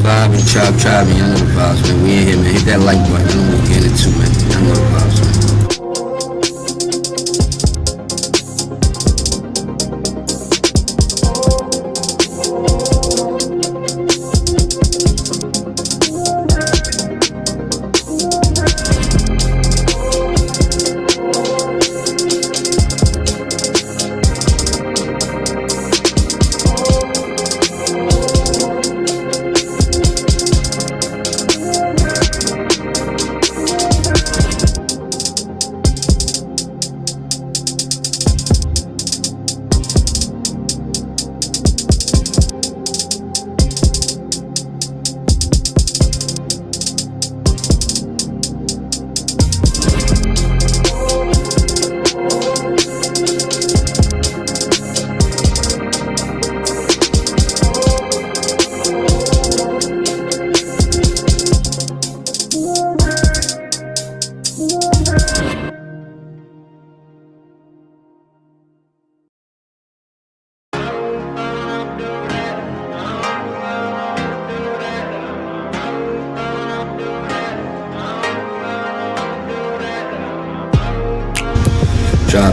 vibe and tribe, man. Y'all know the vibes, man. We in here, man. Hit that like button. Y'all know what we're getting into, man. Y'all know the vibes, man.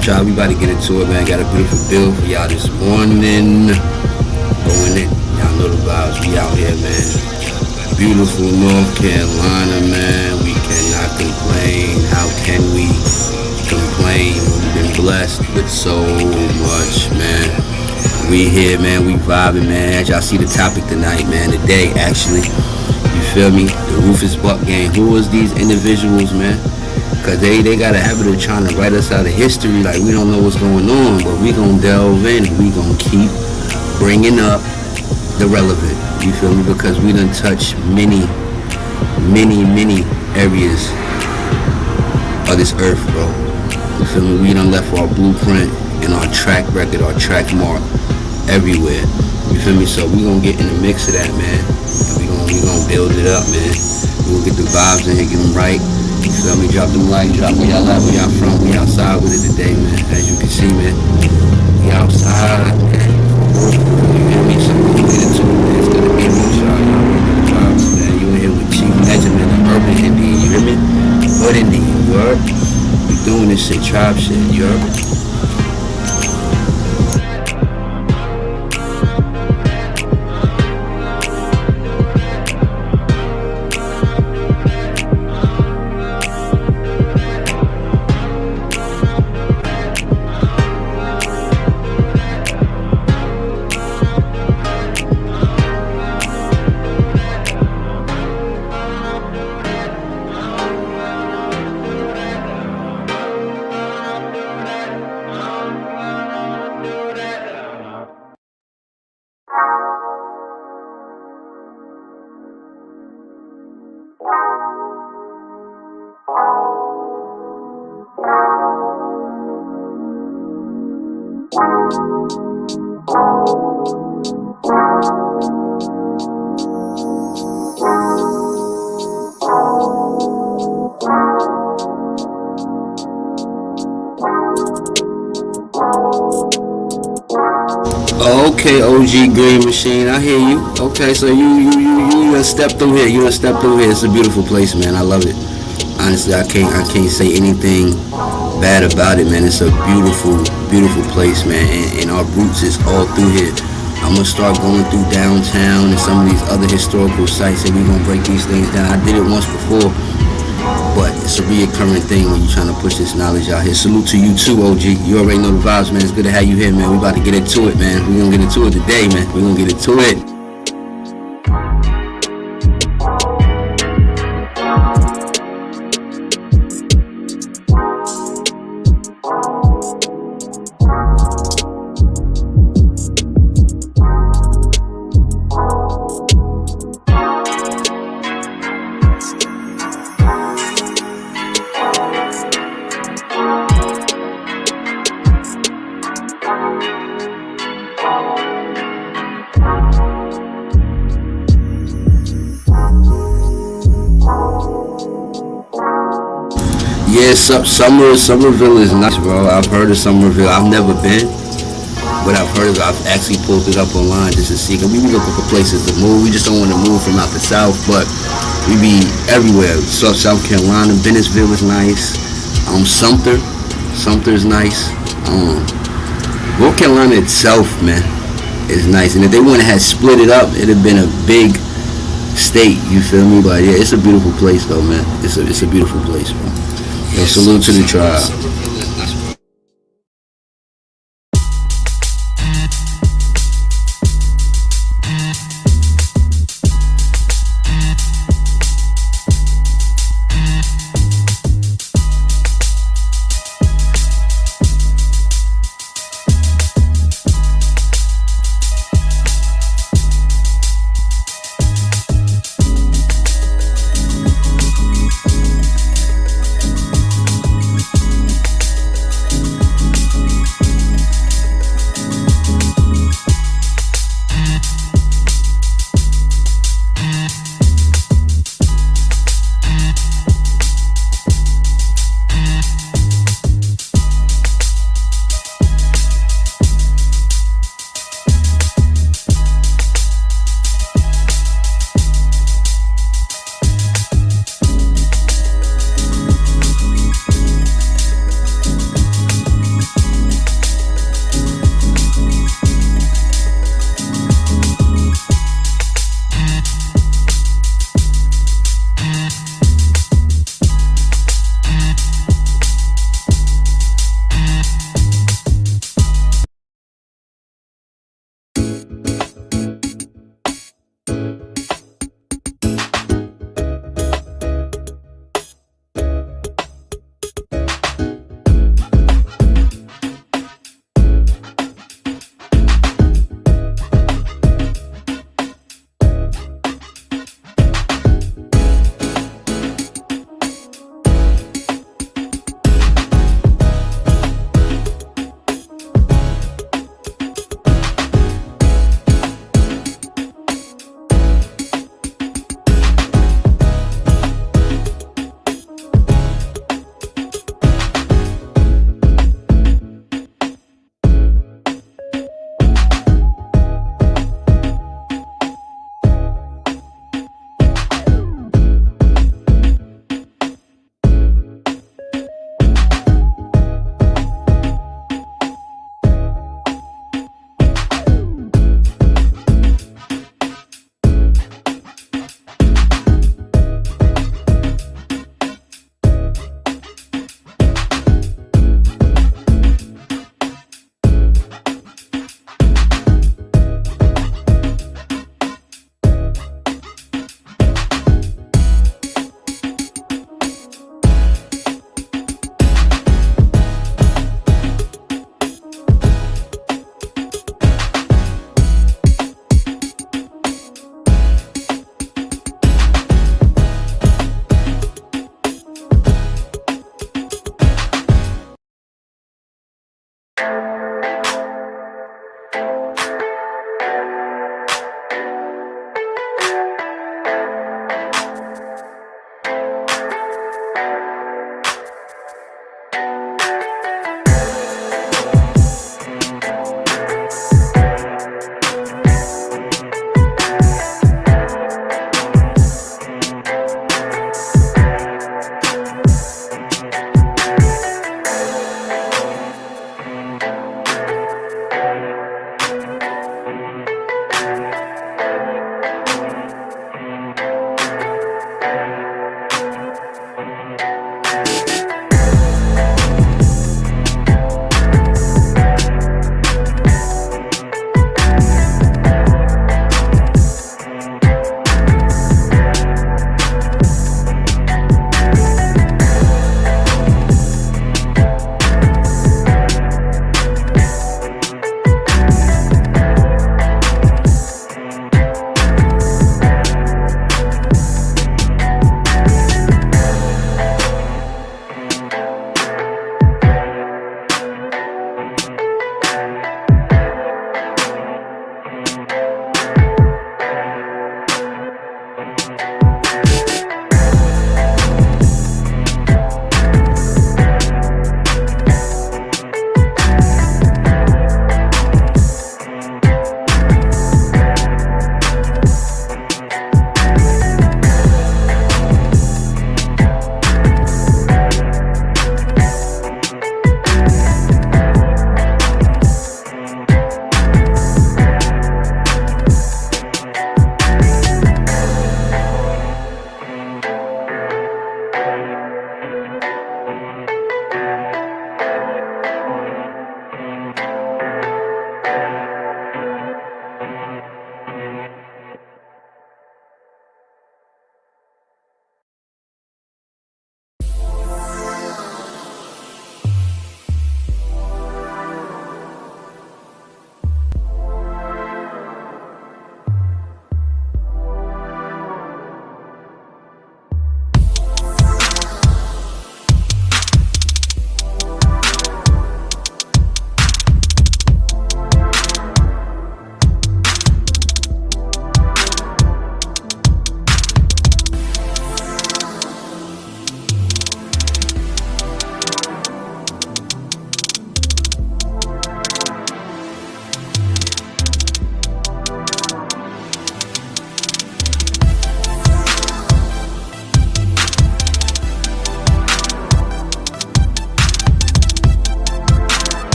Tribe, we about to get into it, man. Got a beautiful bill for y'all this morning. Going it. Y'all know the vibes. We out here, man. Beautiful North Carolina, man. We cannot complain. How can we complain? We've been blessed with so much, man. We here, man. We vibing, man. As y'all see the topic tonight, man. Today, actually. You feel me? The Rufus Buck gang. Who was these individuals, man? Because they got a habit of trying to write us out of history like we don't know what's going on. But we going to delve in. We going to keep bringing up the relevant. You feel me? Because we done touched many areas of this earth, bro. You feel me? We done left our blueprint and our track record, our track mark everywhere. You feel me? So we going to get in the mix of that, man. And we gonna build it up, man. We going to get the vibes in here, get them right. You feel me? Drop them like, drop where y'all at, where y'all from. We outside with it today, man. As you can see, man. We outside, man. You hear me? So we get into it, man. It's gonna be a good show. Y'all know the vibes, man. You in here with Kyngnetjer, man. The urban Indian, you hear me? Hood Indian, you heard? We doing this shit, tribe shit, you heard? Okay, OG Green Machine, I hear you. Okay, so you done stepped through here. You done stepped through here. It's a beautiful place, man. I love it. Honestly, I can't say anything bad about it, man. It's a beautiful place, man. And our roots is all through here. I'm gonna start going through downtown and some of these other historical sites, and we're gonna break these things down. I did it once before, but it's a reoccurring thing when you're trying to push this knowledge out here. Salute to you too, OG. You already know the vibes, man. It's good to have you here, man. We about to get into it, man. We're gonna get into it today, man. We're gonna get into it. Yeah, Somerville is nice, bro. I've heard of Somerville. I've never been. what I've heard of, I've actually pulled it up online just to see. Cause we be looking for places to move. We just don't want to move from out the South, but we be everywhere. So South Carolina, Bennettsville is nice. Sumter's nice. North Carolina itself, man, is nice. And if they wouldn't have split it up, it'd have been a big state. You feel me? But yeah, it's a beautiful place, though, man. It's a beautiful place, bro. Yo, salute to the tribe.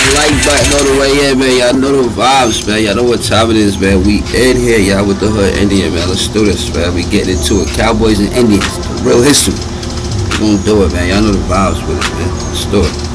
that like button all the way in, man. Y'all know the vibes, man. Y'all know what time it is, man. We in here, y'all, with the Hood Indian, man. Let's do this, man. We getting into it. Cowboys and Indians. Real history. We gonna do it, man. Y'all know the vibes with it, man. Let's do it.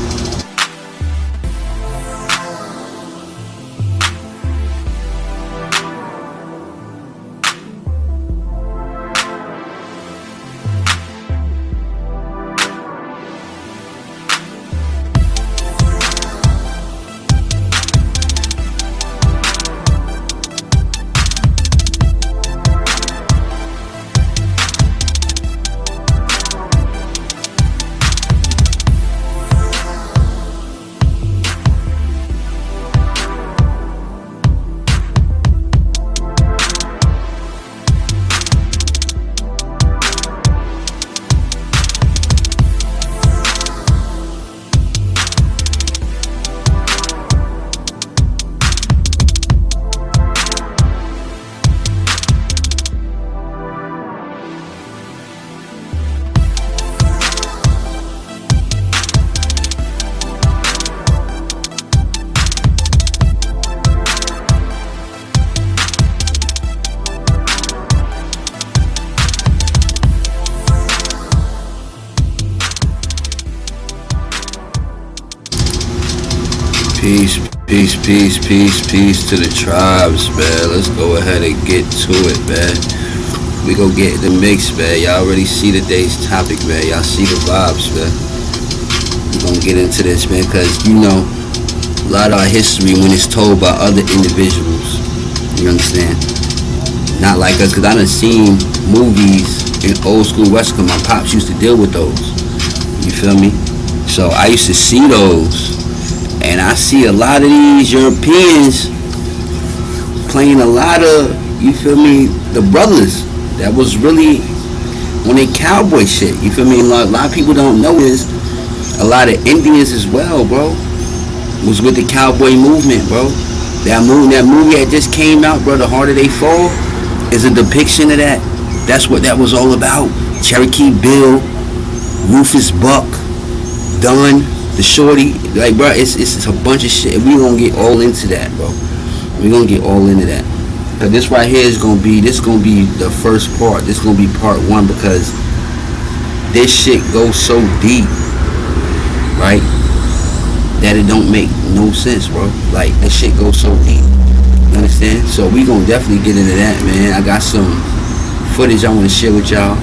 Peace, peace, peace, peace, peace to the tribes, man. Let's go ahead and get to it, man. We gon' get in the mix, man. Y'all already see today's topic, man. Y'all see the vibes, man. We gon' get into this, man, because, you know, a lot of our history when it's told by other individuals, you understand? Not like us, because I done seen movies in old school Western. My pops used to deal with those. You feel me? So I used to see those. And I see a lot of these Europeans playing a lot of, you feel me, the brothers that was really on their cowboy shit. You feel me? A lot of people don't know is a lot of Indians as well, bro, was with the cowboy movement, bro. That movie that just came out, bro, The Harder They Fall, is a depiction of that. That's what that was all about. Cherokee Bill, Rufus Buck, Dunn, the shorty, like, bro, it's a bunch of shit. We gonna get all into that, bro. We gonna get all into that. Cause this right here is gonna be the first part. This gonna be part one because this shit goes so deep, right? That it don't make no sense, bro. Like, this shit goes so deep. You understand? So we gonna definitely get into that, man. I got some footage I wanna share with y'all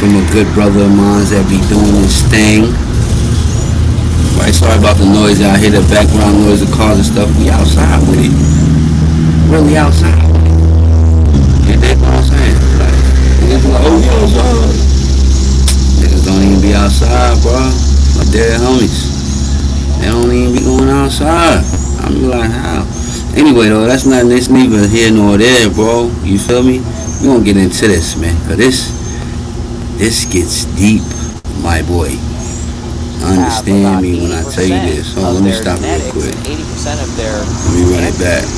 from a good brother of mine that be doing this thing. Right, sorry about the noise out here, the background noise of cars and stuff. We outside with it. Really outside with it. You dig what I'm saying? Like, niggas be like, oh, yo, niggas don't even be outside, bro. My dead homies. They don't even be going outside. I'm be like, how? Anyway, though, that's neither here nor there, bro. You feel me? We gonna get into this, man. Cause this gets deep, my boy. Understand me when I tell you this. Hold on, let me stop real quick. 80% of their. Let me run it back.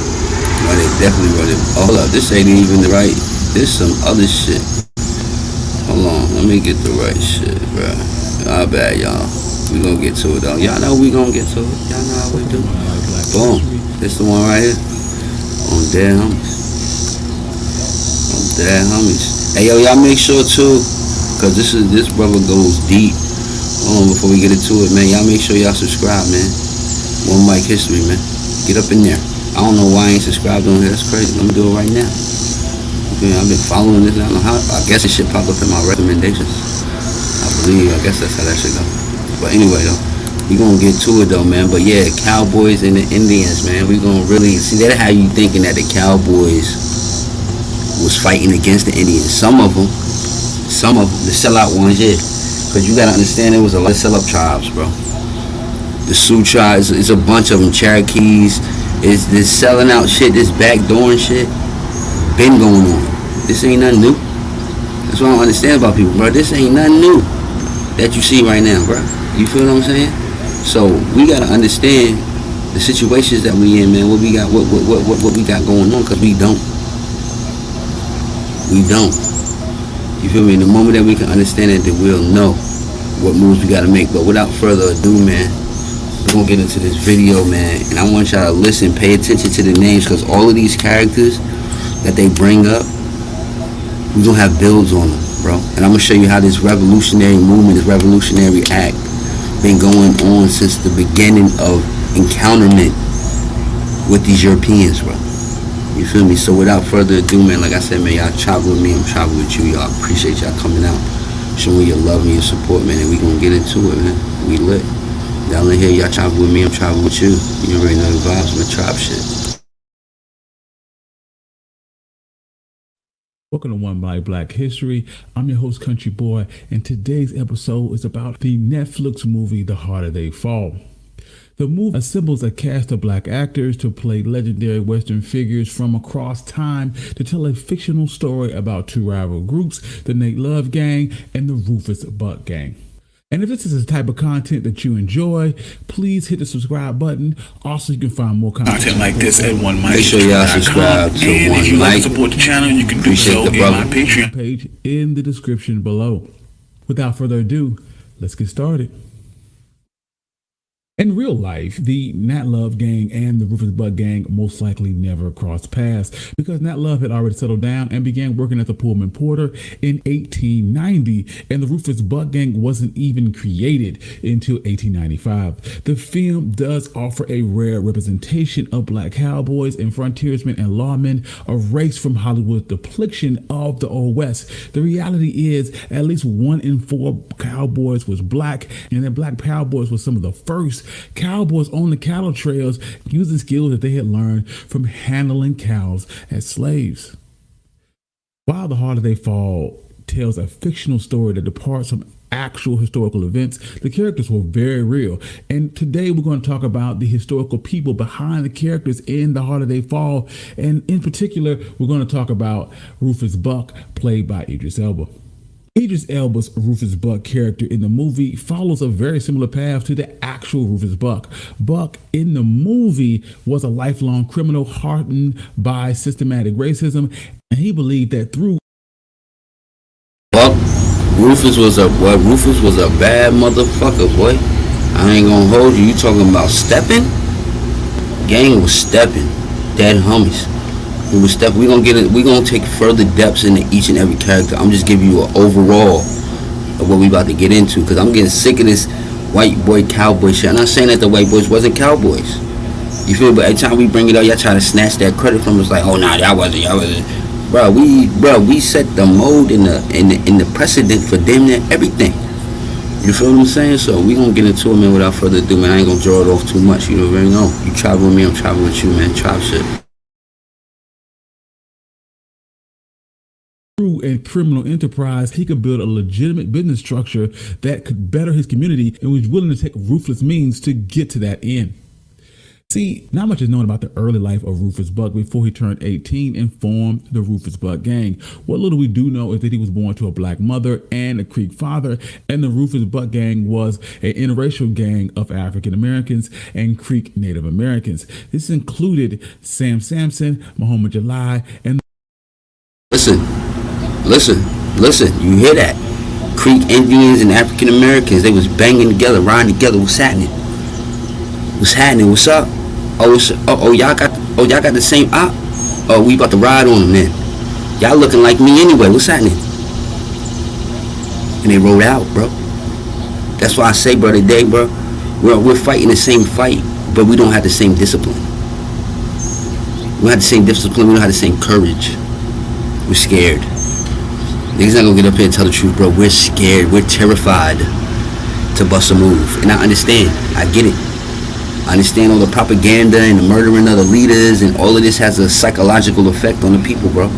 Definitely run it. Hold up, this ain't even the right. This some other shit. Hold on, let me get the right shit, bro. Y'all bad, y'all. We gonna get to it though. Y'all know we gonna get to it. Y'all know how we do. Boom. This the one right here. On Dead Homies. On Dead Homies. Hey yo, y'all make sure too, cause this brother goes deep. Before we get into it, man, y'all make sure y'all subscribe, man. One Mic History, man. Get up in there. I don't know why I ain't subscribed on here. That's crazy. Let me do it right now. Okay, I've been following this. I don't know how. I guess it should pop up in my recommendations. I guess that's how that should go. But anyway, though, we gonna get to it, though, man. But yeah, Cowboys and the Indians, man. We gonna really see that. How you thinking that the Cowboys was fighting against the Indians? Some of them, the sellout ones, yeah. Because you gotta understand, there was a lot of sell-up tribes, bro. The Sioux tribes, it's a bunch of them. Cherokees, is this selling out shit, this backdooring shit, been going on. This ain't nothing new. That's what I don't understand about people, bro. This ain't nothing new that you see right now, bro. You feel what I'm saying? So we gotta understand the situations that we in, man. What we got, what we got going on, because we don't. You feel me? The moment that we can understand it, then we'll know what moves we gotta make. But without further ado, man, We're gonna get into this video, man, and I want y'all to listen, pay attention to the names, because all of these characters that they bring up, we gonna have builds on them, bro. And I'm gonna show you how this revolutionary movement, this revolutionary act, been going on since the beginning of encounterment with these Europeans, bro. You feel me? So without further ado, man, like I said, man, y'all travel with me, I'm traveling with you. Y'all appreciate y'all coming out, showing your love and your support, man, and we gonna get into it, man. We lit. Y'all in here, y'all travel with me, I'm traveling with you. You already know the vibes, my trap shit. Welcome to One Black History. I'm your host, Country Boy, and today's episode is about the Netflix movie, The Harder They Fall. The movie assembles a cast of black actors to play legendary Western figures from across time to tell a fictional story about two rival groups, the Nate Love Gang and the Rufus Buck Gang. And if this is the type of content that you enjoy, please hit the subscribe button. Also, you can find more content like this at One Mic. Make sure y'all subscribe to and One if you Mic. like to support the channel, you can do so in my Patreon page in the description below. Without further ado, let's get started. In real life, the Nat Love Gang and the Rufus Buck Gang most likely never crossed paths because Nat Love had already settled down and began working as a Pullman porter in 1890, and the Rufus Buck Gang wasn't even created until 1895. The film does offer a rare representation of black cowboys and frontiersmen and lawmen, erased from Hollywood's depiction of the Old West. The reality is at least 1 in 4 cowboys was black, and that black cowboys were some of the first cowboys on the cattle trails using skills that they had learned from handling cows as slaves. While The Harder They Fall tells a fictional story that departs from actual historical events, the characters were very real. And today we're going to talk about the historical people behind the characters in The Harder They Fall. And in particular, we're going to talk about Rufus Buck, played by Idris Elba. Idris Elba's Rufus Buck character in the movie follows a very similar path to the actual Rufus Buck. Buck in the movie was a lifelong criminal hardened by systematic racism, and he believed that through Rufus was a bad motherfucker, boy. I ain't gonna hold you. You talking about stepping? Gang was stepping. Dead homies. We gonna take further depths into each and every character. I'm just giving you an overall of what we about to get into, because I'm getting sick of this white boy cowboy shit. I'm not saying that the white boys wasn't cowboys. You feel me? But every time we bring it up, y'all try to snatch that credit from us, like, oh nah, y'all wasn't. Bro, we set the mode in the precedent for damn near everything. You feel what I'm saying? So we gonna get into it, man. Without further ado, man. I ain't gonna draw it off too much. You already know. You travel with me, I'm traveling with you, man. Tribe shit. and criminal enterprise, he could build a legitimate business structure that could better his community and was willing to take ruthless means to get to that end. See, not much is known about the early life of Rufus Buck before he turned 18 and formed the Rufus Buck Gang. What little we do know is that he was born to a black mother and a Creek father, and the Rufus Buck Gang was an interracial gang of African Americans and Creek Native Americans. This included Sam Sampson, Muhammad Jalai, and Listen, you hear that? Creek Indians and African Americans, they was banging together, riding together. What's happening? What's up? Y'all got the same op? Oh, we about to ride on them then. Y'all looking like me anyway. What's happening? And they rolled out, bro. That's why I say, bro, today, bro, we're fighting the same fight, but we don't have the same discipline. We don't have the same discipline. We don't have the same courage. We're scared. Niggas not gonna get up here and tell the truth, bro. We're scared. We're terrified to bust a move. And I understand. I get it. I understand all the propaganda and the murdering of the leaders, and all of this has a psychological effect on the people, bro.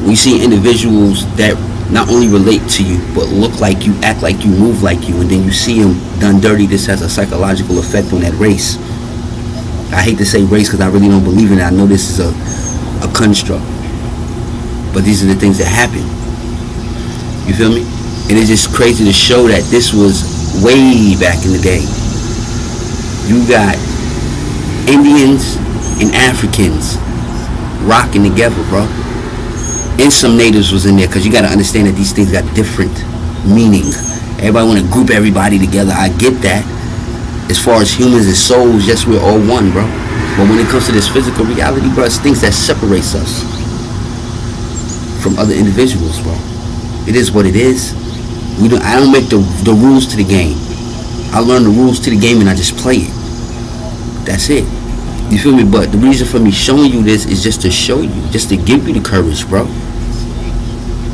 We see individuals that not only relate to you, but look like you, act like you, move like you, and then you see them done dirty. This has a psychological effect on that race. I hate to say race because I really don't believe in it. I know this is a construct. But these are the things that happen. You feel me? And it's just crazy to show that this was way back in the day. You got Indians and Africans rocking together, bro. And some natives was in there, because you got to understand that these things got different meaning. Everybody want to group everybody together. I get that. As far as humans and souls, yes, we're all one, bro. But when it comes to this physical reality, bro, it's things that separates us from other individuals, bro. It is what it is. I don't make the rules to the game. I learn the rules to the game and I just play it. That's it. You feel me? But the reason for me showing you this is just to show you, just to give you the courage, bro.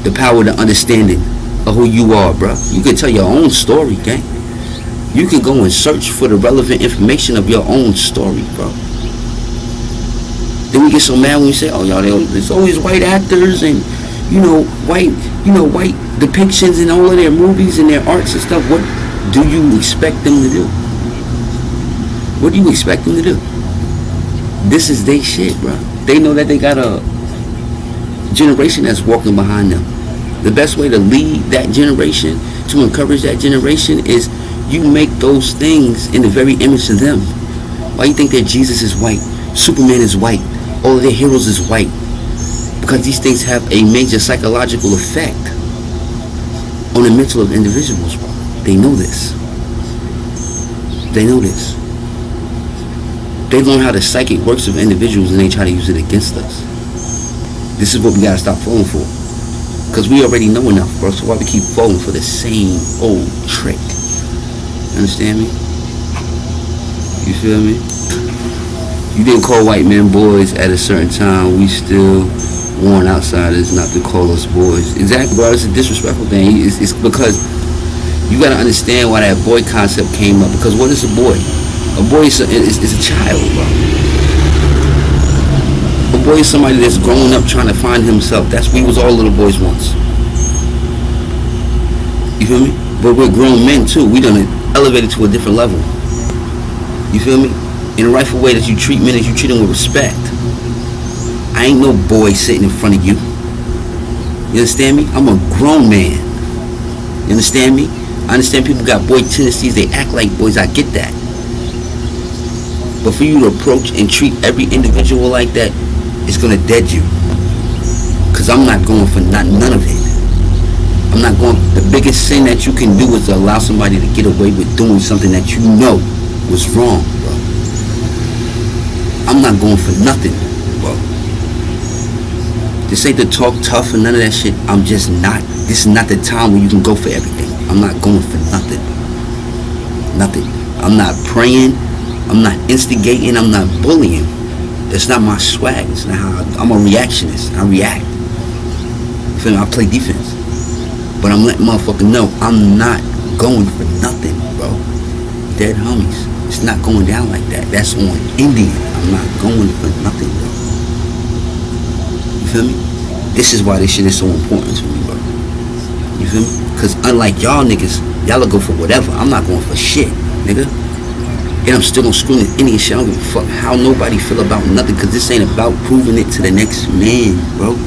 The power, the understanding of who you are, bro. You can tell your own story, gang. You can go and search for the relevant information of your own story, bro. Then we get so mad when we say, oh, y'all, there's always white actors and, white depictions in all of their movies and their arts and stuff. What do you expect them to do? What do you expect them to do? This is they shit, bro. They know that they got a generation that's walking behind them. The best way to lead that generation, to encourage that generation, is you make those things in the very image of them. Why you think that Jesus is white, Superman is white, all of their heroes is white? Because these things have a major psychological effect on the mental of individuals, bro. They know this. They know this. They learn how the psychic works of individuals and they try to use it against us. This is what we gotta stop falling for. Because we already know enough, bro. So why we keep falling for the same old trick? Understand me? You feel me? You didn't call white men boys at a certain time. We still warn outsiders not to call us boys. Exactly, bro. It's a disrespectful thing. It's because you gotta understand why that boy concept came up. Because what is a boy? A boy is a child, bro. A boy is somebody that's grown up trying to find himself. That's we was all little boys once. You feel me? But we're grown men too. We done elevated to a different level. You feel me? In the rightful way that you treat men, is you treat them with respect. I ain't no boy sitting in front of you. You understand me? I'm a grown man. You understand me? I understand people got boy tendencies. They act like boys. I get that. But for you to approach and treat every individual like that, it's gonna dead you. Cause I'm not going for none of it. I'm not going. The biggest sin that you can do is to allow somebody to get away with doing something that you know was wrong, bro. I'm not going for nothing, bro. This ain't to talk tough and none of that shit. I'm just not. This is not the time when you can go for everything. I'm not going for nothing. Nothing. I'm not praying. I'm not instigating. I'm not bullying. That's not my swag. It's not how I'm a reactionist. I react. Feel me? I play defense. But I'm letting motherfuckers know I'm not going for nothing, bro. Dead homies. It's not going down like that. That's on Indian. I'm not going for nothing, bro. You feel me? This is why this shit is so important to me, bro. You feel me? Because unlike y'all niggas, y'all will go for whatever. I'm not going for shit, nigga. And I'm still gonna scream this Indian shit. I don't give a fuck how nobody feel about nothing. Because this ain't about proving it to the next man, bro.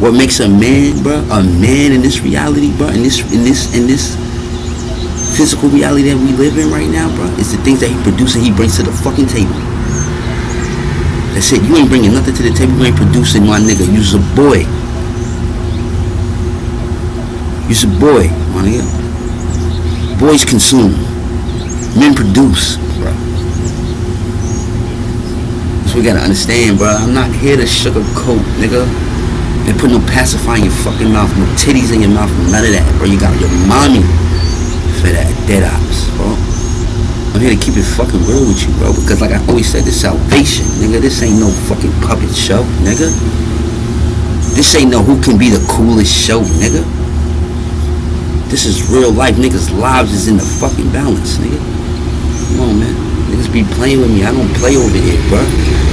What makes a man, bro, a man in this reality, bro, in this physical reality that we live in right now, bro, is the things that he produces and he brings to the fucking table. That's it. You ain't bringing nothing to the table. You ain't producing, my nigga. You's a boy. You's a boy, my nigga. Boys consume. Men produce, bro. That's what we gotta understand, bro. I'm not here to sugarcoat, nigga. And put no pacifier in your fucking mouth, no titties in your mouth, none of that, bro. You got your mommy for that dead ops, bro. I'm here to keep it fucking real with you, bro. Because like I always said, this salvation, nigga. This ain't no fucking puppet show, nigga. This ain't no who can be the coolest show, nigga. This is real life. Niggas' lives is in the fucking balance, nigga. Come on, man. Niggas be playing with me. I don't play over here, bro.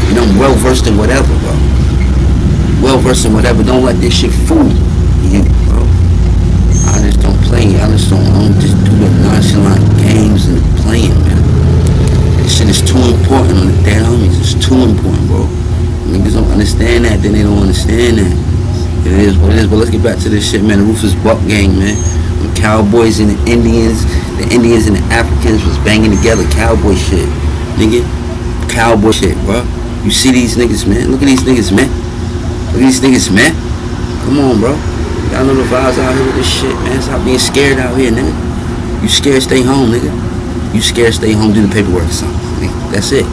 And I'm well versed in whatever, bro. Well versed in whatever. Don't let this shit fool you, bro. I just don't play. I just don't just do the nonchalant games and playing, man. This shit is too important on the dead homies. It's too important, bro. Niggas don't understand that, then they don't understand that. It is what it is. But let's get back to this shit, man. The Rufus Buck gang, man. The Cowboys and the Indians and the Africans was banging together. Cowboy shit, nigga. Cowboy shit, bro. You see these niggas, man. Look at these niggas, man. Look at these niggas, man. Come on, bro. Y'all know the vibes out here with this shit, man. Stop being scared out here, nigga. You scared, stay home, nigga. You scared, stay home, do the paperwork or something. I mean, that's it.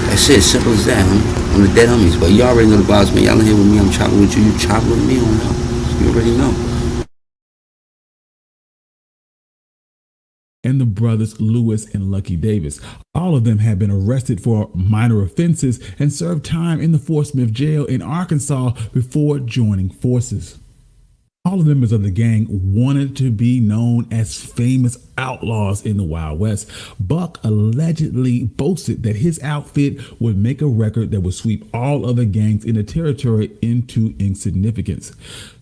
That's it. Simple as that, homie. On the dead homies. But you already know the vibes, man. Y'all in here with me. I'm chopping with you. You chopping with me on that. You already know. And the brothers Lewis and Lucky Davis. All of them had been arrested for minor offenses and served time in the Fort Smith jail in Arkansas before joining forces. All the members of the gang wanted to be known as famous outlaws in the Wild West. Buck allegedly boasted that his outfit would make a record that would sweep all other gangs in the territory into insignificance.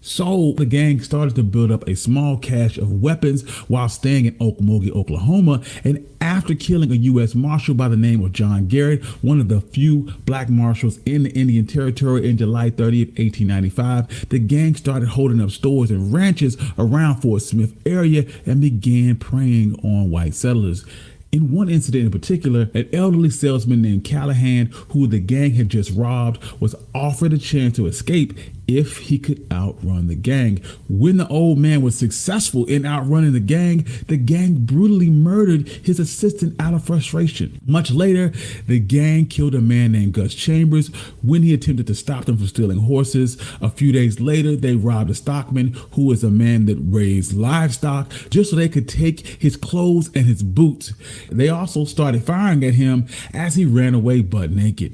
So the gang started to build up a small cache of weapons while staying in Okmulgee, Oklahoma. And after killing a U.S. Marshal by the name of John Garrett, one of the few black marshals in the Indian Territory, in July 30th, 1895, the gang started holding up stores and ranches around Fort Smith area and began preying on white settlers. In one incident in particular, an elderly salesman named Callahan, who the gang had just robbed, was offered a chance to escape if he could outrun the gang. When the old man was successful in outrunning the gang brutally murdered his assistant out of frustration. Much later, the gang killed a man named Gus Chambers when he attempted to stop them from stealing horses. A few days later, they robbed a stockman who was a man that raised livestock just so they could take his clothes and his boots. They also started firing at him as he ran away butt naked.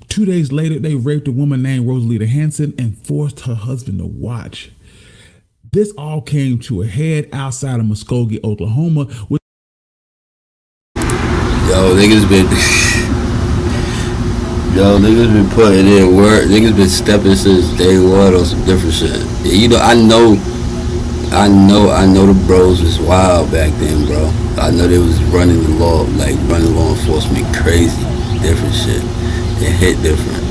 2 days later, they raped a woman named Rosalita Hanson and forced her husband to watch. This all came to a head outside of Muskogee, Oklahoma. Niggas been putting in work. Niggas been stepping since day one on some different shit. You know, I know the bros was wild back then, bro. I know they was running the law, like running law enforcement crazy, different shit. It hit different.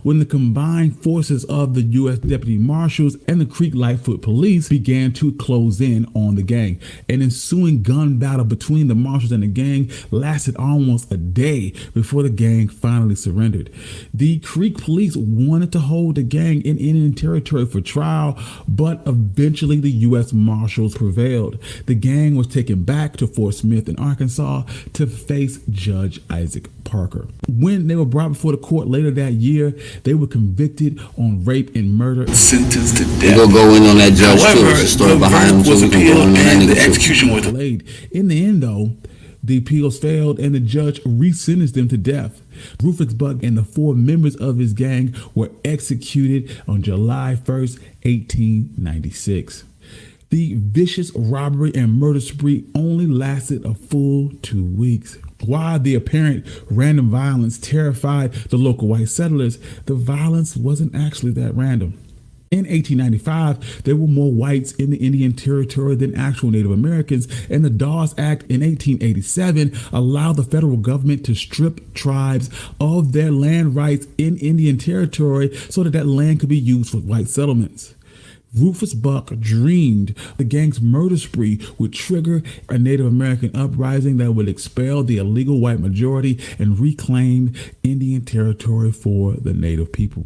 When the combined forces of the U.S. Deputy Marshals and the Creek Lightfoot Police began to close in on the gang. An ensuing gun battle between the marshals and the gang lasted almost a day before the gang finally surrendered. The Creek Police wanted to hold the gang in Indian Territory for trial, but eventually the U.S. Marshals prevailed. The gang was taken back to Fort Smith in Arkansas to face Judge Isaac Parker. When they were brought before the court later that year, they were convicted on rape and murder. Sentenced to death. We're going to go in on that judge too. However, There's a story the behind him, verdict was so we can go appealed in on that and the nigga too. execution was delayed. In the end, though, the appeals failed and the judge re-sentenced them to death. Rufus Buck and the 4 members of his gang were executed on July 1st, 1896. The vicious robbery and murder spree only lasted a full 2 weeks. While the apparent random violence terrified the local white settlers, the violence wasn't actually that random. In 1895, there were more whites in the Indian Territory than actual Native Americans, and the Dawes Act in 1887 allowed the federal government to strip tribes of their land rights in Indian Territory so that that land could be used for white settlements. Rufus Buck dreamed the gang's murder spree would trigger a Native American uprising that would expel the illegal white majority and reclaim Indian Territory for the Native people.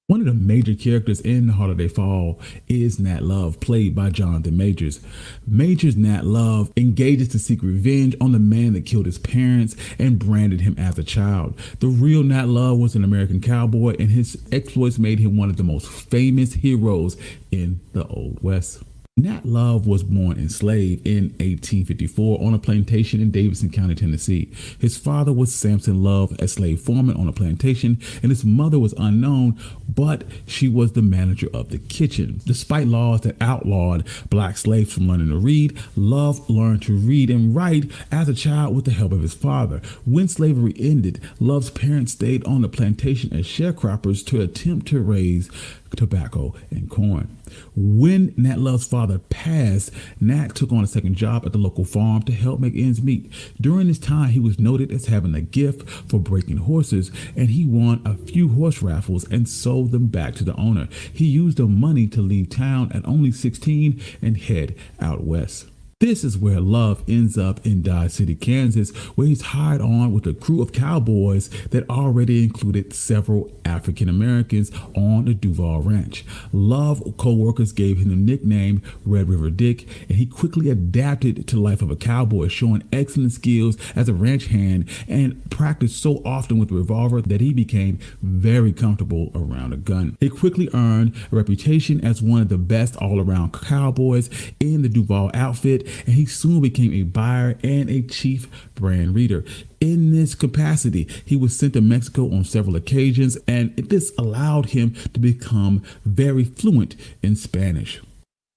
One of the major characters in Holiday Fall is Nat Love, played by Jonathan Majors. Majors' Nat Love engages to seek revenge on the man that killed his parents and branded him as a child. The real Nat Love was an American cowboy, and his exploits made him one of the most famous heroes in the Old West. Nat Love was born enslaved in 1854 on a plantation in Davidson County, Tennessee. His father was Samson Love, a slave foreman on a plantation, and his mother was unknown, but she was the manager of the kitchen. Despite laws that outlawed black slaves from learning to read, Love learned to read and write as a child with the help of his father. When slavery ended, Love's parents stayed on the plantation as sharecroppers to attempt to raise tobacco and corn. When Nat Love's father passed, Nat took on a second job at the local farm to help make ends meet. During this time, he was noted as having a gift for breaking horses, and he won a few horse raffles and sold them back to the owner. He used the money to leave town at only 16 and head out west. This is where Love ends up in Dodge City, Kansas, where he's hired on with a crew of cowboys that already included several African Americans on the Duval Ranch. Love co-workers gave him the nickname Red River Dick, and he quickly adapted to the life of a cowboy, showing excellent skills as a ranch hand and practiced so often with a revolver that he became very comfortable around a gun. He quickly earned a reputation as one of the best all-around cowboys in the Duval outfit, and he soon became a buyer and a chief brand reader. In this capacity, he was sent to Mexico on several occasions, and this allowed him to become very fluent in Spanish.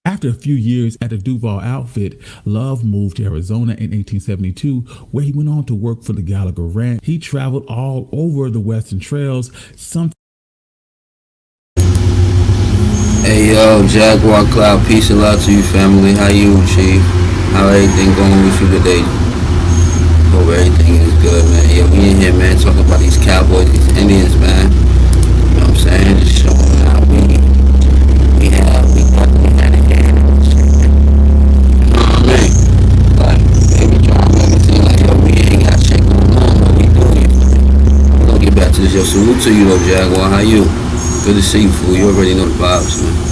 After a few years at the Duval outfit, Love moved to Arizona in 1872, where he went on to work for the Gallagher Ranch. He traveled all over the Western Trails. Hey yo, Jaguar Cloud, peace and love to you, family. How you, Chief? How everything going with you today? Hope everything is good, man. Yeah, we in here, man, talking about these cowboys, these Indians, man. You know what I'm saying? Just showing how we definitely had a hand in this shit. You know what I mean? Like, they be trying to make it seem like, yo, we ain't got shit going on, but we do, you feel me? We're gonna get back to this, yo. Salute to you, though, Jaguar. How you? Good to see you, fool. You already know the vibes, man.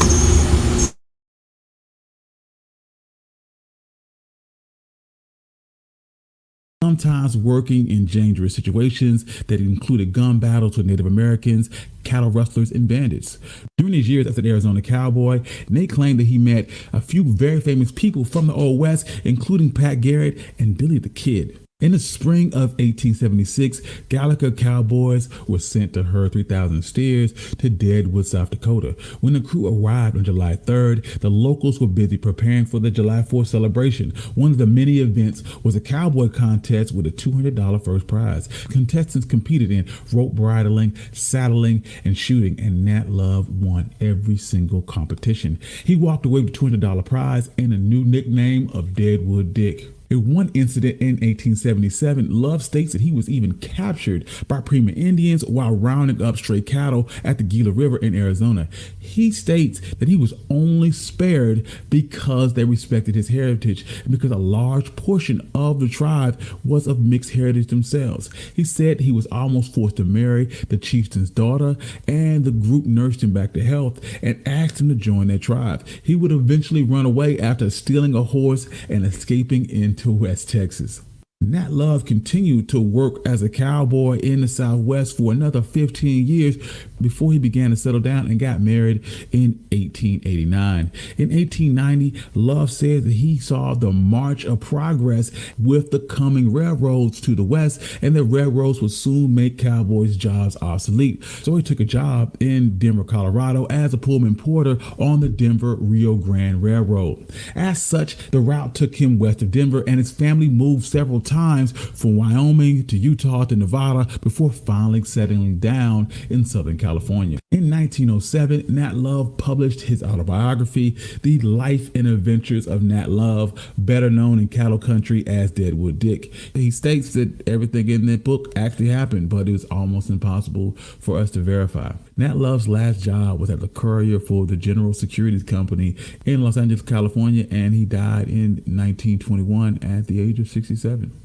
Sometimes working in dangerous situations that included gun battles with Native Americans, cattle rustlers, and bandits. During his years as an Arizona cowboy, Nate claimed that he met a few very famous people from the Old West, including Pat Garrett and Billy the Kid. In the spring of 1876, Gallagher Cowboys were sent to herd 3,000 steers to Deadwood, South Dakota. When the crew arrived on July 3rd, the locals were busy preparing for the July 4th celebration. One of the many events was a cowboy contest with a $200 first prize. Contestants competed in rope bridling, saddling, and shooting, and Nat Love won every single competition. He walked away with a $200 prize and a new nickname of Deadwood Dick. In one incident in 1877, Love states that he was even captured by Pima Indians while rounding up stray cattle at the Gila River in Arizona. He states that he was only spared because they respected his heritage and because a large portion of the tribe was of mixed heritage themselves. He said he was almost forced to marry the chieftain's daughter, and the group nursed him back to health and asked him to join their tribe. He would eventually run away after stealing a horse and escaping into West Texas. Nat Love continued to work as a cowboy in the Southwest for another 15 years before he began to settle down and got married in 1889. In 1890, Love said that he saw the march of progress with the coming railroads to the west, and the railroads would soon make cowboys' jobs obsolete. So he took a job in Denver, Colorado as a Pullman porter on the Denver-Rio Grande Railroad. As such, the route took him west of Denver, and his family moved several times from Wyoming to Utah to Nevada before finally settling down in Southern California. In 1907, Nat Love published his autobiography, The Life and Adventures of Nat Love, better known in cattle country as Deadwood Dick. He states that everything in that book actually happened, but it was almost impossible for us to verify. Nat Love's last job was as a courier for the General Securities Company in Los Angeles, California, and he died in 1921 at the age of 67.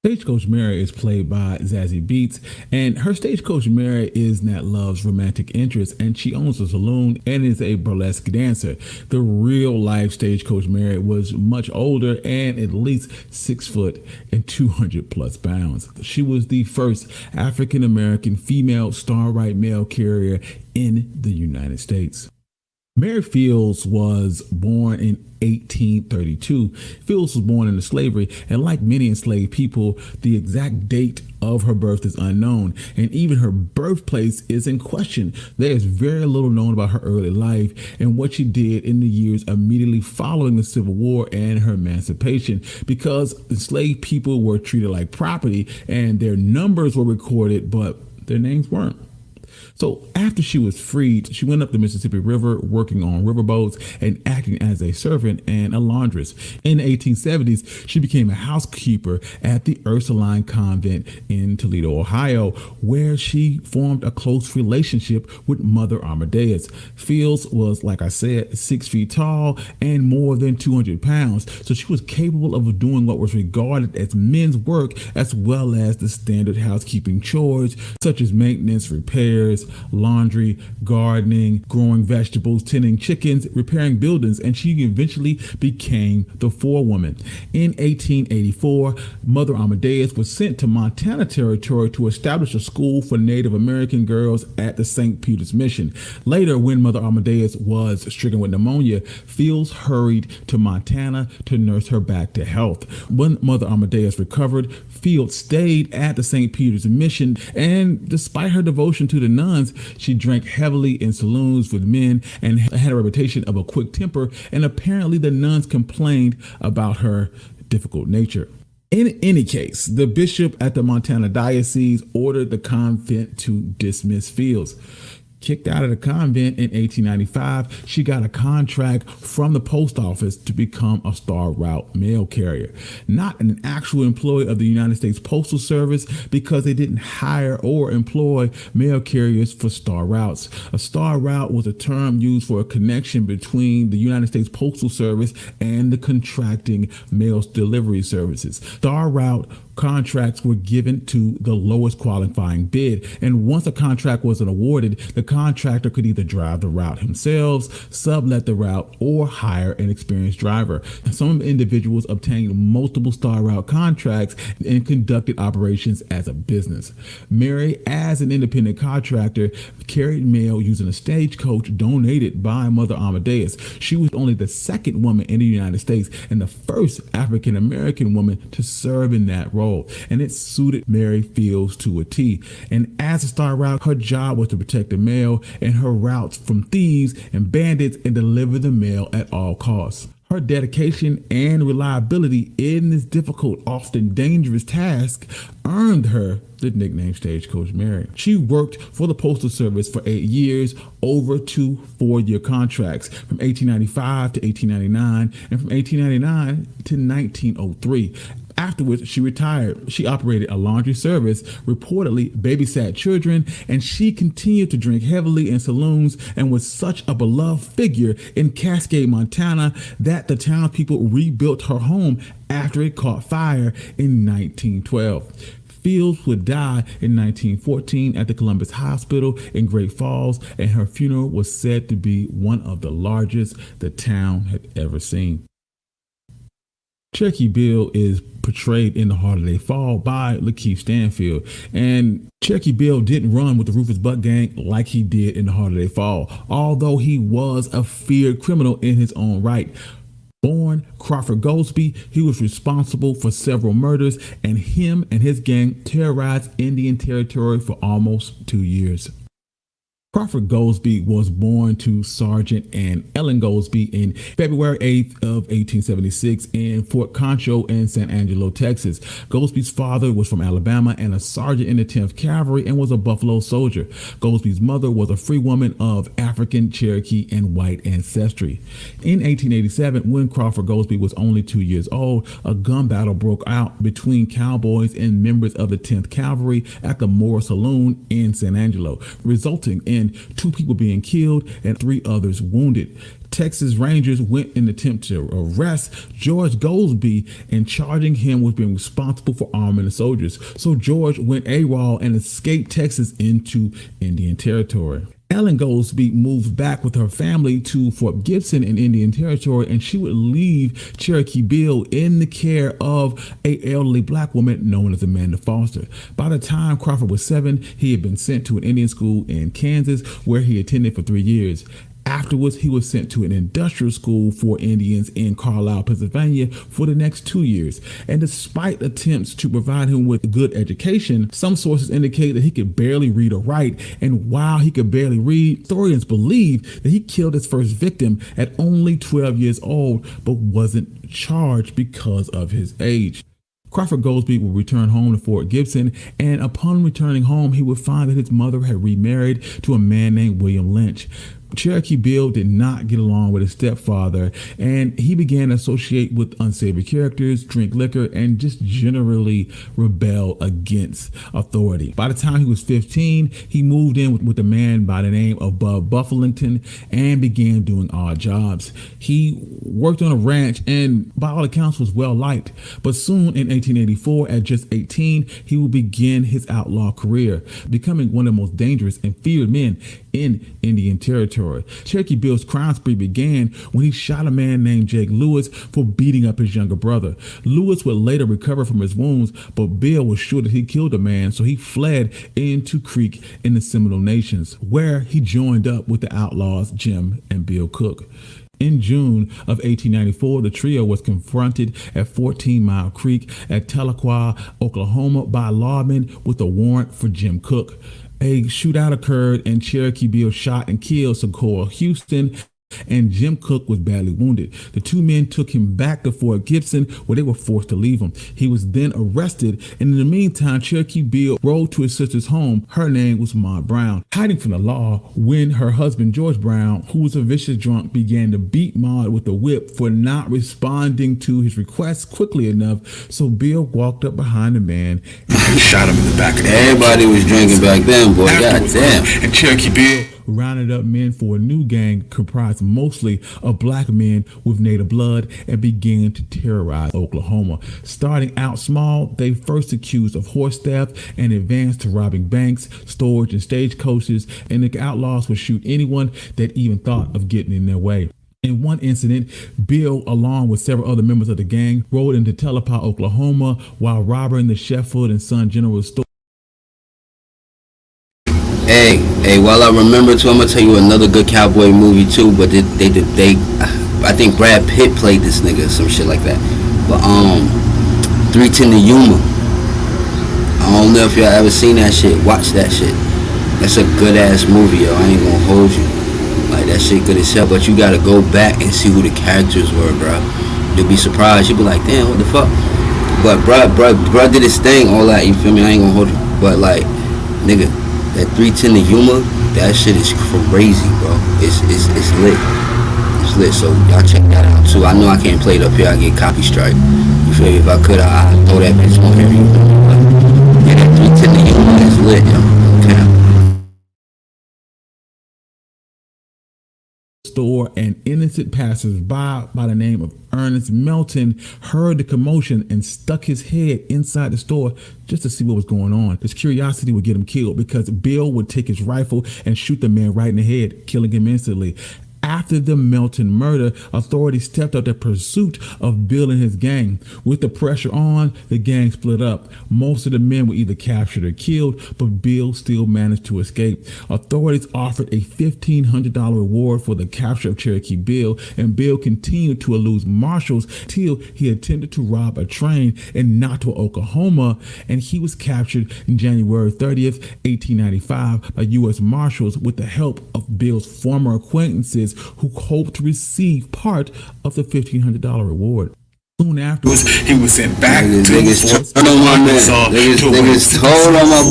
Stagecoach Mary is played by Zazie Beetz, and her Stagecoach Mary is Nat Love's romantic interest, and she owns a saloon and is a burlesque dancer. The real life Stagecoach Mary was much older and at least 6 foot and 200 plus pounds. She was the first African American female star-right mail carrier in the United States. Mary Fields was born in 1832. Fields was born into slavery, and like many enslaved people, the exact date of her birth is unknown, and even her birthplace is in question. There is very little known about her early life and what she did in the years immediately following the Civil War and her emancipation, because enslaved people were treated like property and their numbers were recorded, but their names weren't. So after she was freed, she went up the Mississippi River working on riverboats and acting as a servant and a laundress. In the 1870s, she became a housekeeper at the Ursuline Convent in Toledo, Ohio, where she formed a close relationship with Mother Amadeus. Fields was, like I said, 6 feet tall and more than 200 pounds, so she was capable of doing what was regarded as men's work as well as the standard housekeeping chores such as maintenance, repairs, laundry, gardening, growing vegetables, tending chickens, repairing buildings, and she eventually became the forewoman. In 1884, Mother Amadeus was sent to Montana Territory to establish a school for Native American girls at the St. Peter's Mission. Later, when Mother Amadeus was stricken with pneumonia, Fields hurried to Montana to nurse her back to health. When Mother Amadeus recovered, Fields stayed at the St. Peter's Mission, and despite her devotion to the nuns, she drank heavily in saloons with men and had a reputation of a quick temper, and apparently the nuns complained about her difficult nature. In any case, the bishop at the Montana diocese ordered the convent to dismiss Fields. Kicked out of the convent in 1895, she got a contract from the post office to become a Star Route mail carrier. Not an actual employee of the United States Postal Service, because they didn't hire or employ mail carriers for Star Routes. A Star Route was a term used for a connection between the United States Postal Service and the contracting mail delivery services. Star Route contracts were given to the lowest qualifying bid, and once a contract wasn't awarded, the contractor could either drive the route themselves, sublet the route, or hire an experienced driver. Some individuals obtained multiple Star Route contracts and conducted operations as a business. Mary, as an independent contractor, carried mail using a stagecoach donated by Mother Amadeus. She was only the second woman in the United States and the first African American woman to serve in that role, and it suited Mary Fields to a T. And as a Star Route, her job was to protect the mail and her routes from thieves and bandits and deliver the mail at all costs. Her dedication and reliability in this difficult, often dangerous task earned her the nickname Stagecoach Mary. She worked for the Postal Service for 8 years, over 2 4-year contracts, from 1895 to 1899 and from 1899 to 1903. Afterwards, she retired. She operated a laundry service, reportedly babysat children, and she continued to drink heavily in saloons and was such a beloved figure in Cascade, Montana, that the townspeople rebuilt her home after it caught fire in 1912. Fields would die in 1914 at the Columbus Hospital in Great Falls, and her funeral was said to be one of the largest the town had ever seen. Cherokee Bill is portrayed in The Holiday Fall by Lakeith Stanfield, and Cherokee Bill didn't run with the Rufus Buck Gang like he did in The Holiday Fall, although he was a feared criminal in his own right. Born Crawford Goldsby, he was responsible for several murders, and him and his gang terrorized Indian Territory for almost 2 years. Crawford Goldsby was born to Sergeant and Ellen Goldsby in February 8th of 1876 in Fort Concho in San Angelo, Texas. Goldsby's father was from Alabama and a sergeant in the 10th Cavalry and was a Buffalo soldier. Goldsby's mother was a free woman of African, Cherokee, and white ancestry. In 1887, when Crawford Goldsby was only 2 years old, a gun battle broke out between Cowboys and members of the 10th Cavalry at the Moore Saloon in San Angelo, resulting in 2 people being killed and 3 others wounded. Texas Rangers went in an attempt to arrest George Goldsby and charging him with being responsible for arming the soldiers. So George went AWOL and escaped Texas into Indian Territory. Ellen Goldsby moved back with her family to Fort Gibson in Indian Territory, and she would leave Cherokee Bill in the care of an elderly black woman known as Amanda Foster. By the time Crawford was 7, he had been sent to an Indian school in Kansas, where he attended for 3 years. Afterwards, he was sent to an industrial school for Indians in Carlisle, Pennsylvania for the next 2 years. And despite attempts to provide him with a good education, some sources indicate that he could barely read or write. And while he could barely read, historians believe that he killed his first victim at only 12 years old, but wasn't charged because of his age. Crawford Goldsby would return home to Fort Gibson, and upon returning home, he would find that his mother had remarried to a man named William Lynch. Cherokee Bill did not get along with his stepfather, and he began to associate with unsavory characters, drink liquor, and just generally rebel against authority. By the time he was 15, he moved in with a man by the name of Bub Bufflington and began doing odd jobs. He worked on a ranch and by all accounts was well liked, but soon in 1884, at just 18, he would begin his outlaw career, becoming one of the most dangerous and feared men in Indian Territory. Cherokee Bill's crime spree began when he shot a man named Jake Lewis for beating up his younger brother. Lewis would later recover from his wounds, but Bill was sure that he killed a man, so he fled into Creek in the Seminole Nations, where he joined up with the outlaws Jim and Bill Cook. In June of 1894, the trio was confronted at 14 Mile Creek at Tahlequah, Oklahoma, by lawmen with a warrant for Jim Cook. A shootout occurred and Cherokee Bill shot and killed Socorro Houston, and Jim Cook was badly wounded. The two men took him back to Fort Gibson, where they were forced to leave him. He was then arrested, and in the meantime, Cherokee Bill rode to his sister's home. Her name was Ma Brown, hiding from the law when her husband, George Brown, who was a vicious drunk, began to beat Maud with a whip for not responding to his requests quickly enough. So Bill walked up behind the man and shot him in the back of the head. Everybody was drinking back then, boy. Goddamn. And Cherokee Bill rounded up men for a new gang comprised mostly of black men with native blood and began to terrorize Oklahoma. Starting out small, they first accused of horse theft and advanced to robbing banks, storage, and stagecoaches, and the outlaws would shoot anyone that even thought of getting in their way. In one incident, Bill, along with several other members of the gang, rode into Tahlequah, Oklahoma, while robbing the Sheffield and Son General Store. Hey, while I remember too, I'm gonna tell you another good cowboy movie too. But I think Brad Pitt played this nigga or some shit like that. But 310 to Yuma. I don't know if y'all ever seen that shit. Watch that shit. That's a good ass movie, yo. I ain't gonna hold you. Like that shit good as hell. But you gotta go back and see who the characters were, bro. You'll be surprised. You'll be like, damn, what the fuck? But bruh did his thing, all that. You feel me? I ain't gonna hold you. But like, nigga. That 310 to Yuma, that shit is crazy, bro. It's lit. It's lit. So y'all check that out too. I know I can't play it up here. I get copy strike. You feel me? If I could, I'd throw that bitch on here. Yeah, that 310 to Yuma is lit, yo. Okay. Store, and innocent passersby by the name of Ernest Melton heard the commotion and stuck his head inside the store just to see what was going on. His curiosity would get him killed because Bill would take his rifle and shoot the man right in the head, killing him instantly. After the Melton murder, authorities stepped up their pursuit of Bill and his gang. With the pressure on, the gang split up. Most of the men were either captured or killed, but Bill still managed to escape. Authorities offered a $1,500 reward for the capture of Cherokee Bill, and Bill continued to elude marshals till he attempted to rob a train in Nato, Oklahoma, and he was captured on January 30th, 1895 by U.S. Marshals with the help of Bill's former acquaintances who hoped to receive part of the $1,500 reward. Soon afterwards, he was sent back to Niggas told on my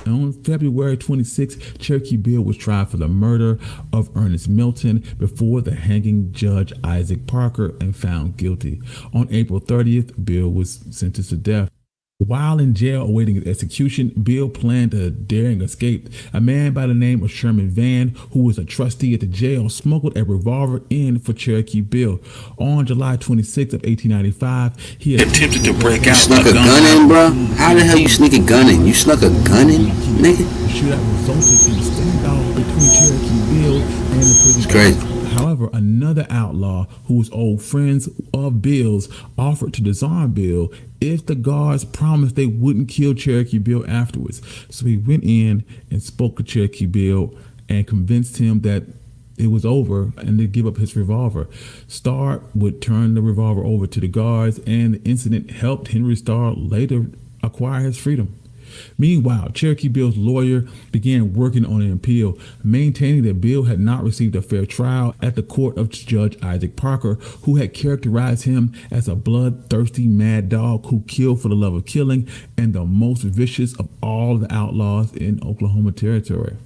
boy. On February 26, Cherokee Bill was tried for the murder of Ernest Melton before the hanging Judge Isaac Parker and found guilty. On April 30th, Bill was sentenced to death. While in jail awaiting his execution, Bill planned a daring escape. A man by the name of Sherman Van, who was a trustee at the jail, smuggled a revolver in for Cherokee Bill. On July 26th of 1895, he attempted to break out. Snuck a gun in, bro? How the hell you sneak a gun in? You snuck a gun in, nigga? The shootout resulted in a standoff between Cherokee Bill and the prison. It's crazy. However, another outlaw who was old friends of Bill's offered to disarm Bill if the guards promised they wouldn't kill Cherokee Bill afterwards. So he went in and spoke to Cherokee Bill and convinced him that it was over and to give up his revolver. Starr would turn the revolver over to the guards, and the incident helped Henry Starr later acquire his freedom. Meanwhile, Cherokee Bill's lawyer began working on an appeal, maintaining that Bill had not received a fair trial at the court of Judge Isaac Parker, who had characterized him as a bloodthirsty mad dog who killed for the love of killing and the most vicious of all the outlaws in Oklahoma Territory.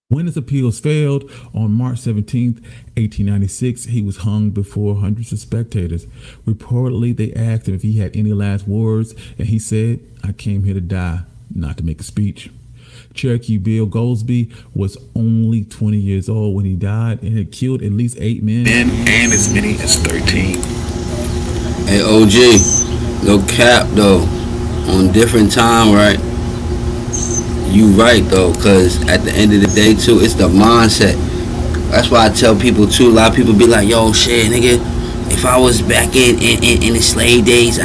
When his appeals failed, on March 17, 1896, he was hung before hundreds of spectators. Reportedly, they asked him if he had any last words, and he said, "I came here to die, not to make a speech." Cherokee Bill Goldsby was only 20 years old when he died and had killed at least 8 men. And as many as 13. Hey, OG, no cap, though. On different time, right? You right, though, because at the end of the day, too, it's the mindset. That's why I tell people, too, a lot of people be like, yo, shit, nigga, if I was back in the slave days,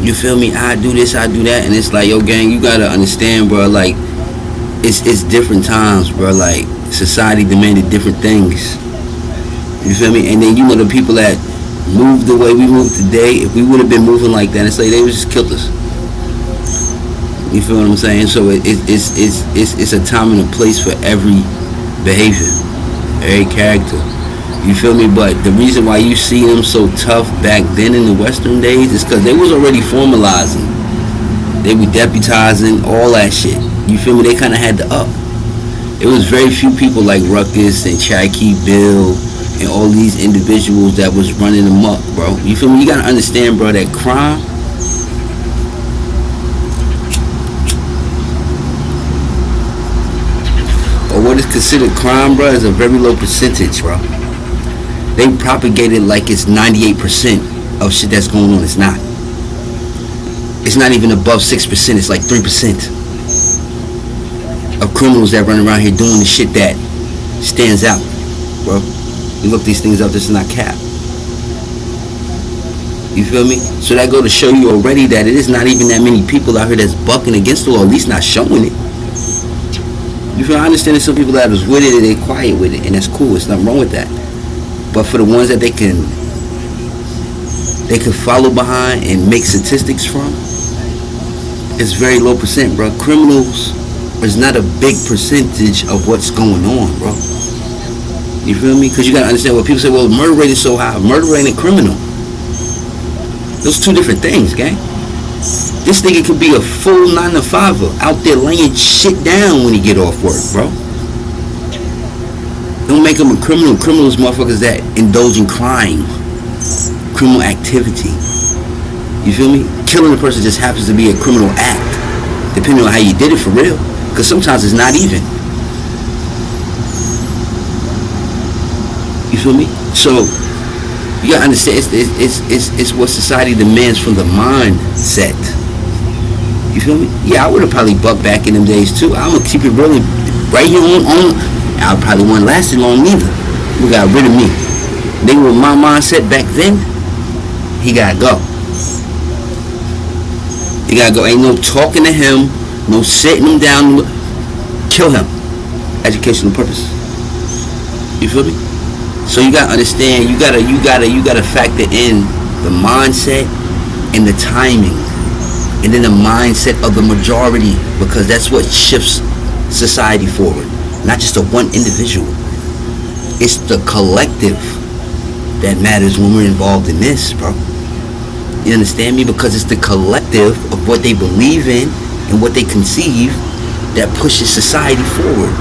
you feel me, I do this, I do that, and it's like, yo, gang, you gotta understand, bro, like, it's different times, bro, like, society demanded different things, you feel me, and then, you know, the people that move the way we move today, if we would have been moving like that, it's like they would just killed us. You feel what I'm saying? So it's a time and a place for every behavior, every character. You feel me? But the reason why you see them so tough back then in the Western days is because they was already formalizing. They were deputizing, all that shit. You feel me? They kind of had the up. It was very few people like Rufus and Cherokee Bill and all these individuals that was running amok, bro. You feel me? You gotta understand, bro, that crime, or what is considered crime, bro, is a very low percentage, bro. They propagate it like it's 98% of shit that's going on. It's not. It's not even above 6%. It's like 3% of criminals that run around here doing the shit that stands out, bro. You look these things up, this is not cap. You feel me? So that go to show you already that it is not even that many people out here that's bucking against the law, at least not showing it. You feel? I understand there's some people that was with it and they quiet with it, and that's cool. There's nothing wrong with that. But for the ones that they can follow behind and make statistics from, it's very low percent, bro. Criminals is not a big percentage of what's going on, bro. You feel me? Because you gotta understand what people say. Well, murder rate is so high. Murder rate and criminal, those two different things, gang. This nigga could be a full 9-to-5er out there laying shit down when he get off work, bro. Don't make him a criminal. Criminals motherfuckers that indulge in crime, criminal activity. You feel me? Killing a person just happens to be a criminal act, depending on how you did it for real. Because sometimes it's not even. You feel me? So you gotta understand, it's what society demands from the mindset. You feel me? Yeah, I would have probably bucked back in them days too. I'm gonna keep it really right here on. I probably wouldn't last long either. We got rid of me. They were my mindset back then. He gotta go. He gotta go. Ain't no talking to him, no sitting him down. Kill him. Educational purpose. You feel me? So you gotta understand. You gotta factor in the mindset and the timing, and then the mindset of the majority, because that's what shifts society forward. Not just the one individual. It's the collective that matters when we're involved in this, bro. You understand me? Because it's the collective of what they believe in and what they conceive that pushes society forward.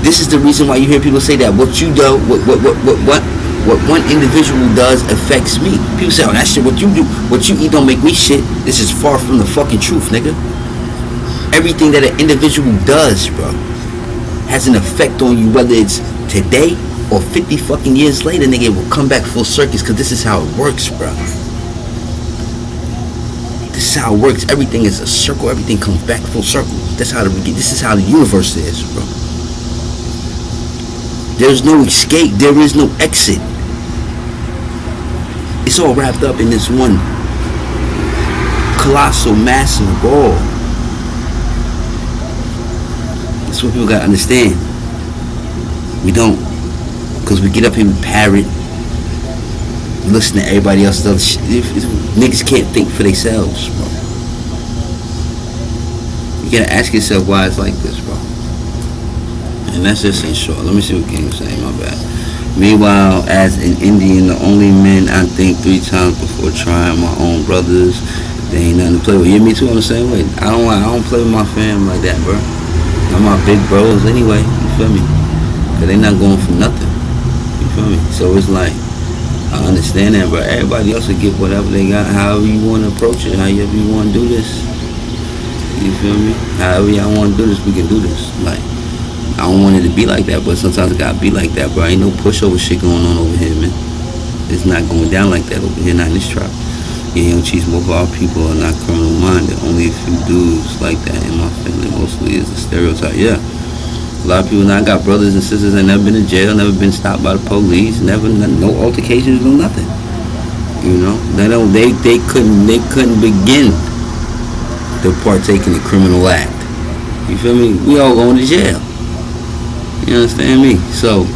This is the reason why you hear people say that what you do, what one individual does affects me. People say, oh, that shit, what you do, what you eat don't make me shit. This is far from the fucking truth, nigga. Everything that an individual does, bro, has an effect on you, whether it's today or 50 fucking years later, nigga. It will come back full circus, because this is how it works, bro. This is how it works. Everything is a circle. Everything comes back full circle. This is how the universe is, bro. There's no escape. There is no exit. It's all wrapped up in this one colossal, massive ball. That's what people gotta understand. We don't, because we get up here and parrot, listen to everybody else's other shit. Niggas can't think for themselves, bro. You gotta ask yourself why it's like this, bro. And that's just in short. Let me see what King was saying. My bad. Meanwhile, as an Indian, the only men I think 3 times before trying my own brothers. They ain't nothing to play with. Yeah, me too. I'm the same way. I don't play with my fam like that, bro. I'm my big bros anyway. You feel me? Cause they not going for nothing. You feel me? So it's like I understand that, but everybody else will get whatever they got. However you want to approach it, however you want to do this. You feel me? However y'all want to do this, we can do this. Like. I don't want it to be like that, but sometimes it gotta be like that, bro. Ain't no pushover shit going on over here, man. It's not going down like that over here, not in this trap. Yeah, young chiefs, most of our people are not criminal minded. Only a few dudes like that in my family. Mostly is a stereotype. Yeah, a lot of people now got brothers and sisters that never been in jail, never been stopped by the police, never no altercations, no nothing. You know, they couldn't begin to partake in a criminal act. You feel me? We all going to jail. You understand me? So,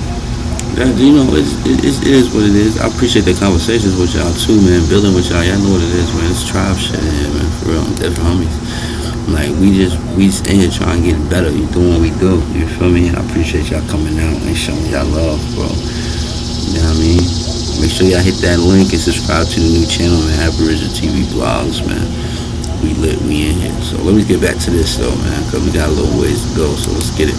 you know, it is what it is. I appreciate the conversations with y'all too, man. Building with y'all, y'all know what it is, man. It's tribe shit here, man. For real, I'm different homies. Like we just in here trying to get better. You doing what we do. You feel me? And I appreciate y'all coming out and showing y'all love, bro. You know what I mean? Make sure y'all hit that link and subscribe to the new channel, man. Aboriginal TV Vlogs, man. We lit, we in here. So let me get back to this though, man, because we got a little ways to go. So let's get it.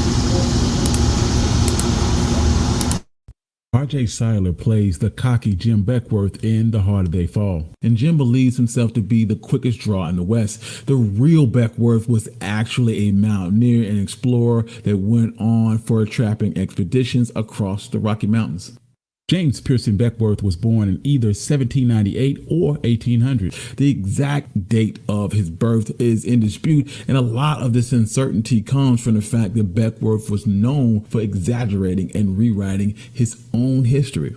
R.J. Seiler plays the cocky Jim Beckworth in The Harder They Fall, and Jim believes himself to be the quickest draw in the West. The real Beckworth was actually a mountaineer and explorer that went on fur trapping expeditions across the Rocky Mountains. James Pearson Beckworth was born in either 1798 or 1800. The exact date of his birth is in dispute, and a lot of this uncertainty comes from the fact that Beckworth was known for exaggerating and rewriting his own history.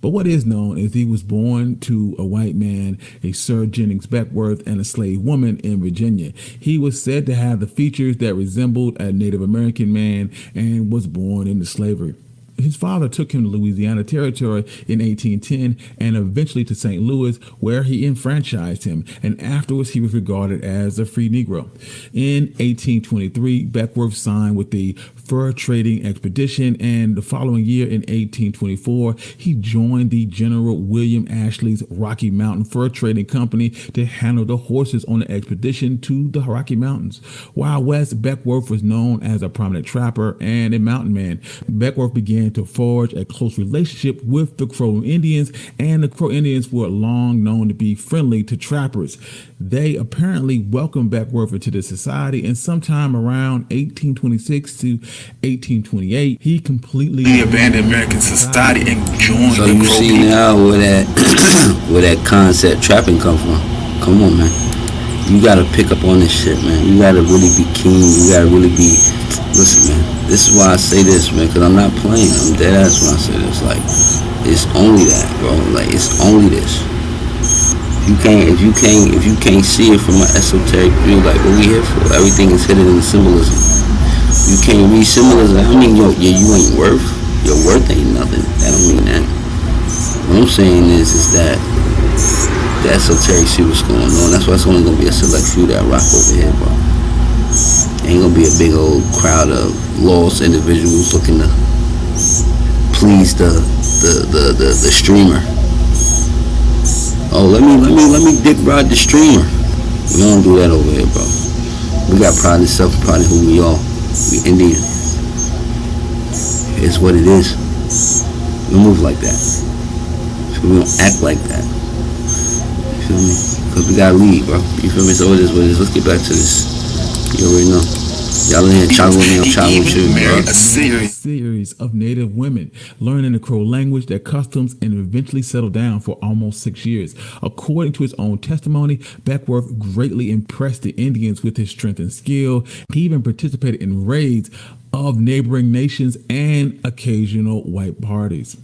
But what is known is he was born to a white man, a Sir Jennings Beckworth, and a slave woman in Virginia. He was said to have the features that resembled a Native American man and was born into slavery. His father took him to Louisiana Territory in 1810 and eventually to St. Louis, where he enfranchised him, and afterwards he was regarded as a free Negro. In 1823, Beckworth signed with the fur trading expedition, and the following year in 1824, he joined the General William Ashley's Rocky Mountain Fur Trading Company to handle the horses on the expedition to the Rocky Mountains. While west, Beckworth was known as a prominent trapper and a mountain man. Beckworth began to forge a close relationship with the Crow Indians, and the Crow Indians were long known to be friendly to trappers. They apparently welcomed Beckworth into the society, and sometime around 1826 to 1828, he completely abandoned American society and joined So the you Crow see people. now where that concept trapping come from. Come on, man. You gotta pick up on this shit, man. You gotta really be keen. You gotta really be. Listen, man. This is why I say this, man, because I'm not playing. I'm dead ass when I say this. Like, it's only that, bro. Like, it's only this. If you can't see it from an esoteric view, like what we here for, everything is hidden in symbolism. You can't read symbolism. I mean, you ain't worth. Your worth ain't nothing. That don't mean that. What I'm saying is that the esoteric see what's going on. That's why it's only gonna be a select few that rock over here, bro. Ain't gonna be a big old crowd of lost individuals looking to please the streamer. Oh, let me dick ride the streamer. We don't do that over here, bro. We got pride in self, pride in who we are. We Indian. It's what it is. We move like that. So we don't act like that. You feel me? Because we gotta lead, bro. You feel me? So it is what it is. Let's get back to this. You already know. Y'all in here chatting with me, I'm chatting with you, bro. A series of Native women learning the Crow language, their customs, and eventually settled down for almost 6 years. According to his own testimony, Beckworth greatly impressed the Indians with his strength and skill. He even participated in raids of neighboring nations and occasional white parties.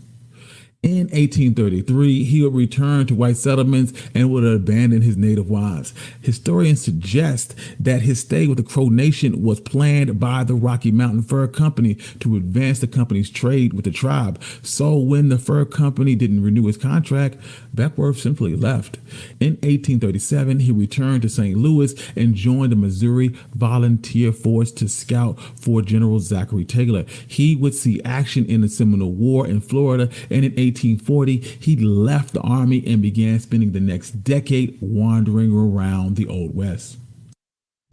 In 1833, he would return to white settlements and would abandon his native wives. Historians suggest that his stay with the Crow Nation was planned by the Rocky Mountain Fur Company to advance the company's trade with the tribe. So when the fur company didn't renew his contract, Beckworth simply left. In 1837, he returned to St. Louis and joined the Missouri Volunteer Force to scout for General Zachary Taylor. He would see action in the Seminole War in Florida, and in 1840, he left the Army and began spending the next decade wandering around the Old West.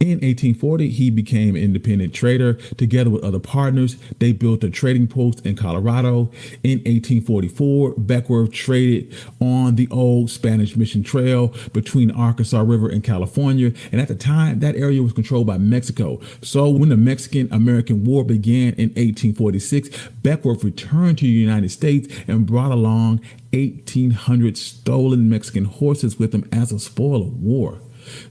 In 1840, he became an independent trader. Together with other partners, they built a trading post in Colorado. In 1844, Beckworth traded on the old Spanish Mission Trail between the Arkansas River and California, and at the time, that area was controlled by Mexico. So when the Mexican-American War began in 1846, Beckworth returned to the United States and brought along 1,800 stolen Mexican horses with him as a spoil of war.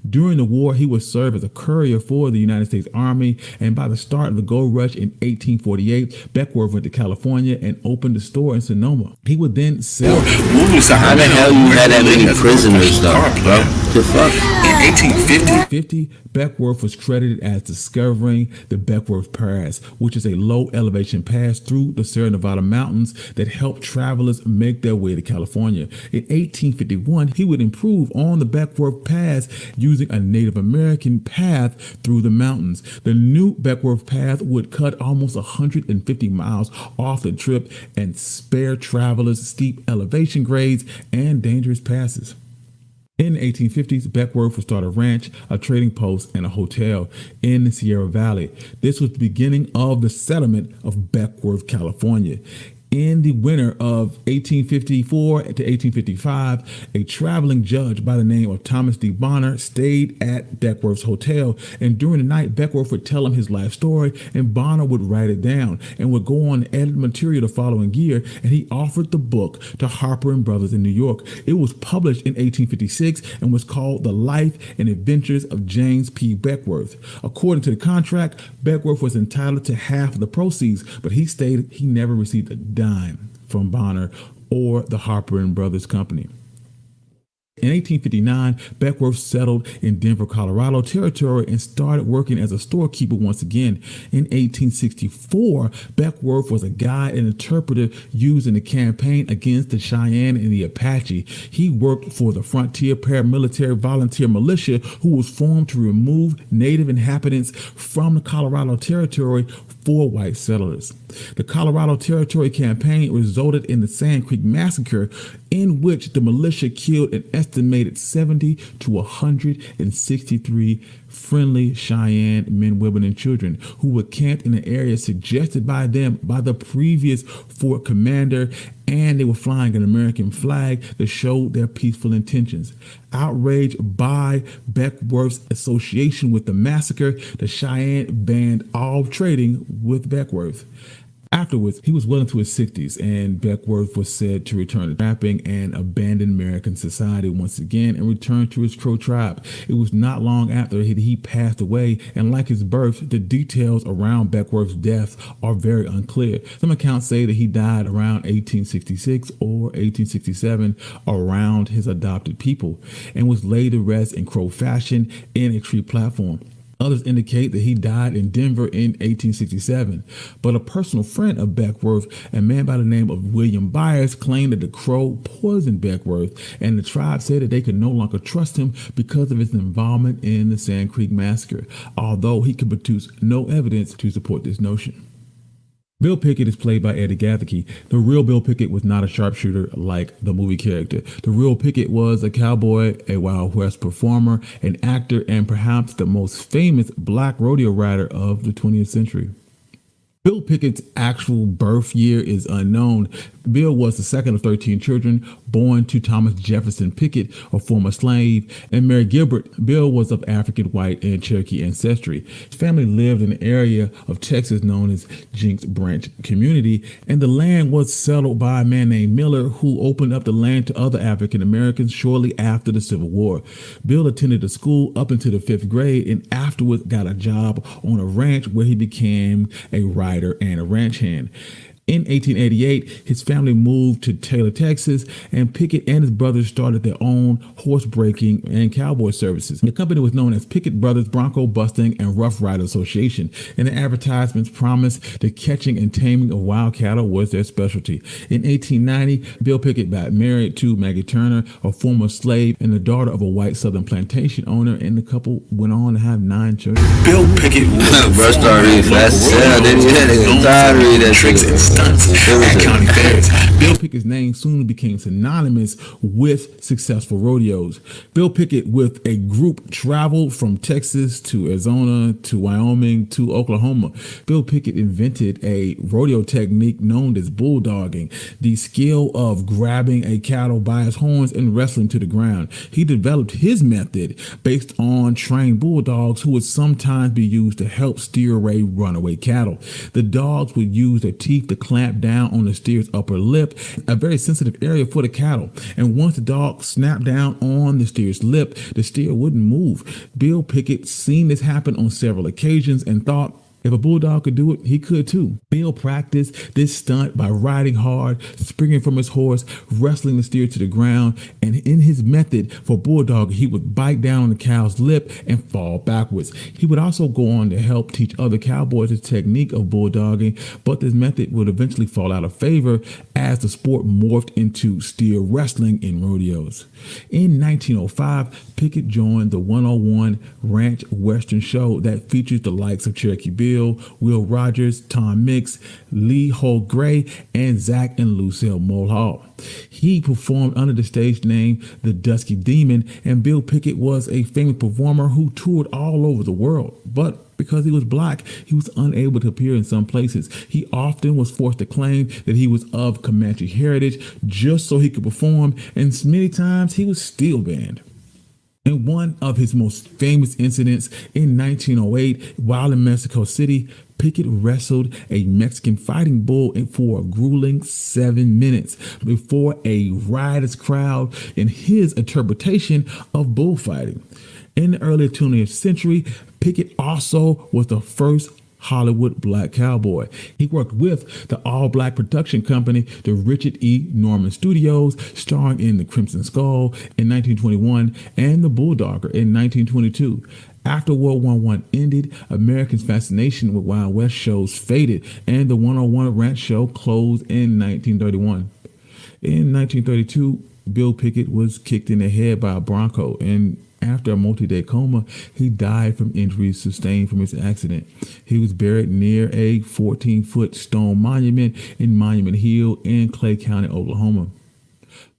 During the war, he would serve as a courier for the United States Army, and by the start of the gold rush in 1848, Beckworth went to California and opened a store in Sonoma. He would then sell. How the hell you had that many prisoners, though, bro? The fuck? In 1850, Beckworth was credited as discovering the Beckworth Pass, which is a low elevation pass through the Sierra Nevada mountains that helped travelers make their way to California. In 1851, he would improve on the Beckworth Pass using a Native American path through the mountains. The new Beckworth Path would cut almost 150 miles off the trip and spare travelers steep elevation grades and dangerous passes. In the 1850s, Beckworth would start a ranch, a trading post, and a hotel in the Sierra Valley. This was the beginning of the settlement of Beckworth, California. In the winter of 1854 to 1855, a traveling judge by the name of Thomas D. Bonner stayed at Beckworth's hotel, and during the night, Beckworth would tell him his life story, and Bonner would write it down and would go on to edit material the following year, and he offered the book to Harper and Brothers in New York. It was published in 1856 and was called The Life and Adventures of James P. Beckworth. According to the contract, Beckworth was entitled to half of the proceeds, but he stated he never received a dime from Bonner or the Harper and Brothers Company. In 1859, Beckworth settled in Denver, Colorado territory and started working as a storekeeper once again. In 1864, Beckworth was a guide and interpreter used in the campaign against the Cheyenne and the Apache. He worked for the Frontier Paramilitary Volunteer Militia, who was formed to remove native inhabitants from the Colorado Territory for white settlers. The Colorado Territory campaign resulted in the Sand Creek Massacre, in which the militia killed an estimated 70 to 163 friendly Cheyenne men, women, and children who were camped in an area suggested by them by the previous fort commander, and they were flying an American flag that showed their peaceful intentions. Outraged by Beckworth's association with the massacre, the Cheyenne banned all trading with Beckworth. Afterwards, he was well into his 60s, and Beckworth was said to return to trapping and abandon American society once again and return to his Crow tribe. It was not long after he passed away, and like his birth, the details around Beckworth's death are very unclear. Some accounts say that he died around 1866 or 1867 around his adopted people and was laid to rest in Crow fashion in a tree platform. Others indicate that he died in Denver in 1867, but a personal friend of Beckworth, a man by the name of William Byers, claimed that the Crow poisoned Beckworth, and the tribe said that they could no longer trust him because of his involvement in the Sand Creek Massacre, although he could produce no evidence to support this notion. Bill Pickett is played by Eddie Gatheke. The real Bill Pickett was not a sharpshooter like the movie character. The real Pickett was a cowboy, a Wild West performer, an actor, and perhaps the most famous black rodeo rider of the 20th century. Bill Pickett's actual birth year is unknown. Bill was the second of 13 children born to Thomas Jefferson Pickett, a former slave, and Mary Gilbert. Bill was of African, white, and Cherokee ancestry. His family lived in an area of Texas known as Jinks Branch Community, and the land was settled by a man named Miller, who opened up the land to other African Americans shortly after the Civil War. Bill attended the school up until the 5th grade and afterwards got a job on a ranch where he became a rider and a ranch hand. In 1888, his family moved to Taylor, Texas, and Pickett and his brothers started their own horse breaking and cowboy services. The company was known as Pickett Brothers Bronco Busting and Rough Rider Association, and the advertisements promised the catching and taming of wild cattle was their specialty. In 1890, Bill Pickett got married to Maggie Turner, a former slave and the daughter of a white Southern plantation owner, and the couple went on to have 9 children. Bill Pickett was Bro, start reading fast as hell. Didn't you have to tired of reading that tricks shit? and stunts at county fairs. Bill Pickett's name soon became synonymous with successful rodeos. Bill Pickett, with a group, traveled from Texas to Arizona to Wyoming to Oklahoma. Bill Pickett invented a rodeo technique known as bulldogging, the skill of grabbing a cattle by its horns and wrestling to the ground. He developed his method based on trained bulldogs who would sometimes be used to help steer away runaway cattle. The dogs would use their teeth to clamp down on the steer's upper lip, a very sensitive area for the cattle. And once the dog snapped down on the steer's lip, the steer wouldn't move. Bill Pickett seen this happen on several occasions and thought, if a bulldog could do it, he could too. Bill practiced this stunt by riding hard, springing from his horse, wrestling the steer to the ground, and in his method for bulldog, he would bite down on the cow's lip and fall backwards. He would also go on to help teach other cowboys the technique of bulldogging, but this method would eventually fall out of favor as the sport morphed into steer wrestling in rodeos. In 1905, Pickett joined the 101 Ranch Western Show that features the likes of Cherokee Bill, Will Rogers, Tom Mix, Lee Holt Gray, and Zach and Lucille Mulhall. He performed under the stage name The Dusky Demon, and Bill Pickett was a famous performer who toured all over the world. But because he was black, he was unable to appear in some places. He often was forced to claim that he was of Comanche heritage just so he could perform, and many times he was still banned. In one of his most famous incidents in 1908, while in Mexico City, Pickett wrestled a Mexican fighting bull for a grueling 7 minutes before a riotous crowd in his interpretation of bullfighting. In the early 20th century, Pickett also was the first Hollywood black cowboy. He worked with the all-black production company, the Richard E. Norman Studios, starring in The Crimson Skull in 1921 and The Bulldogger in 1922. After World War I ended, Americans' fascination with Wild West shows faded, and the 101 Ranch Show closed in 1931. In 1932, Bill Pickett was kicked in the head by a bronco, and after a multi-day coma, he died from injuries sustained from his accident. He was buried near a 14-foot stone monument in Monument Hill in Clay County, Oklahoma.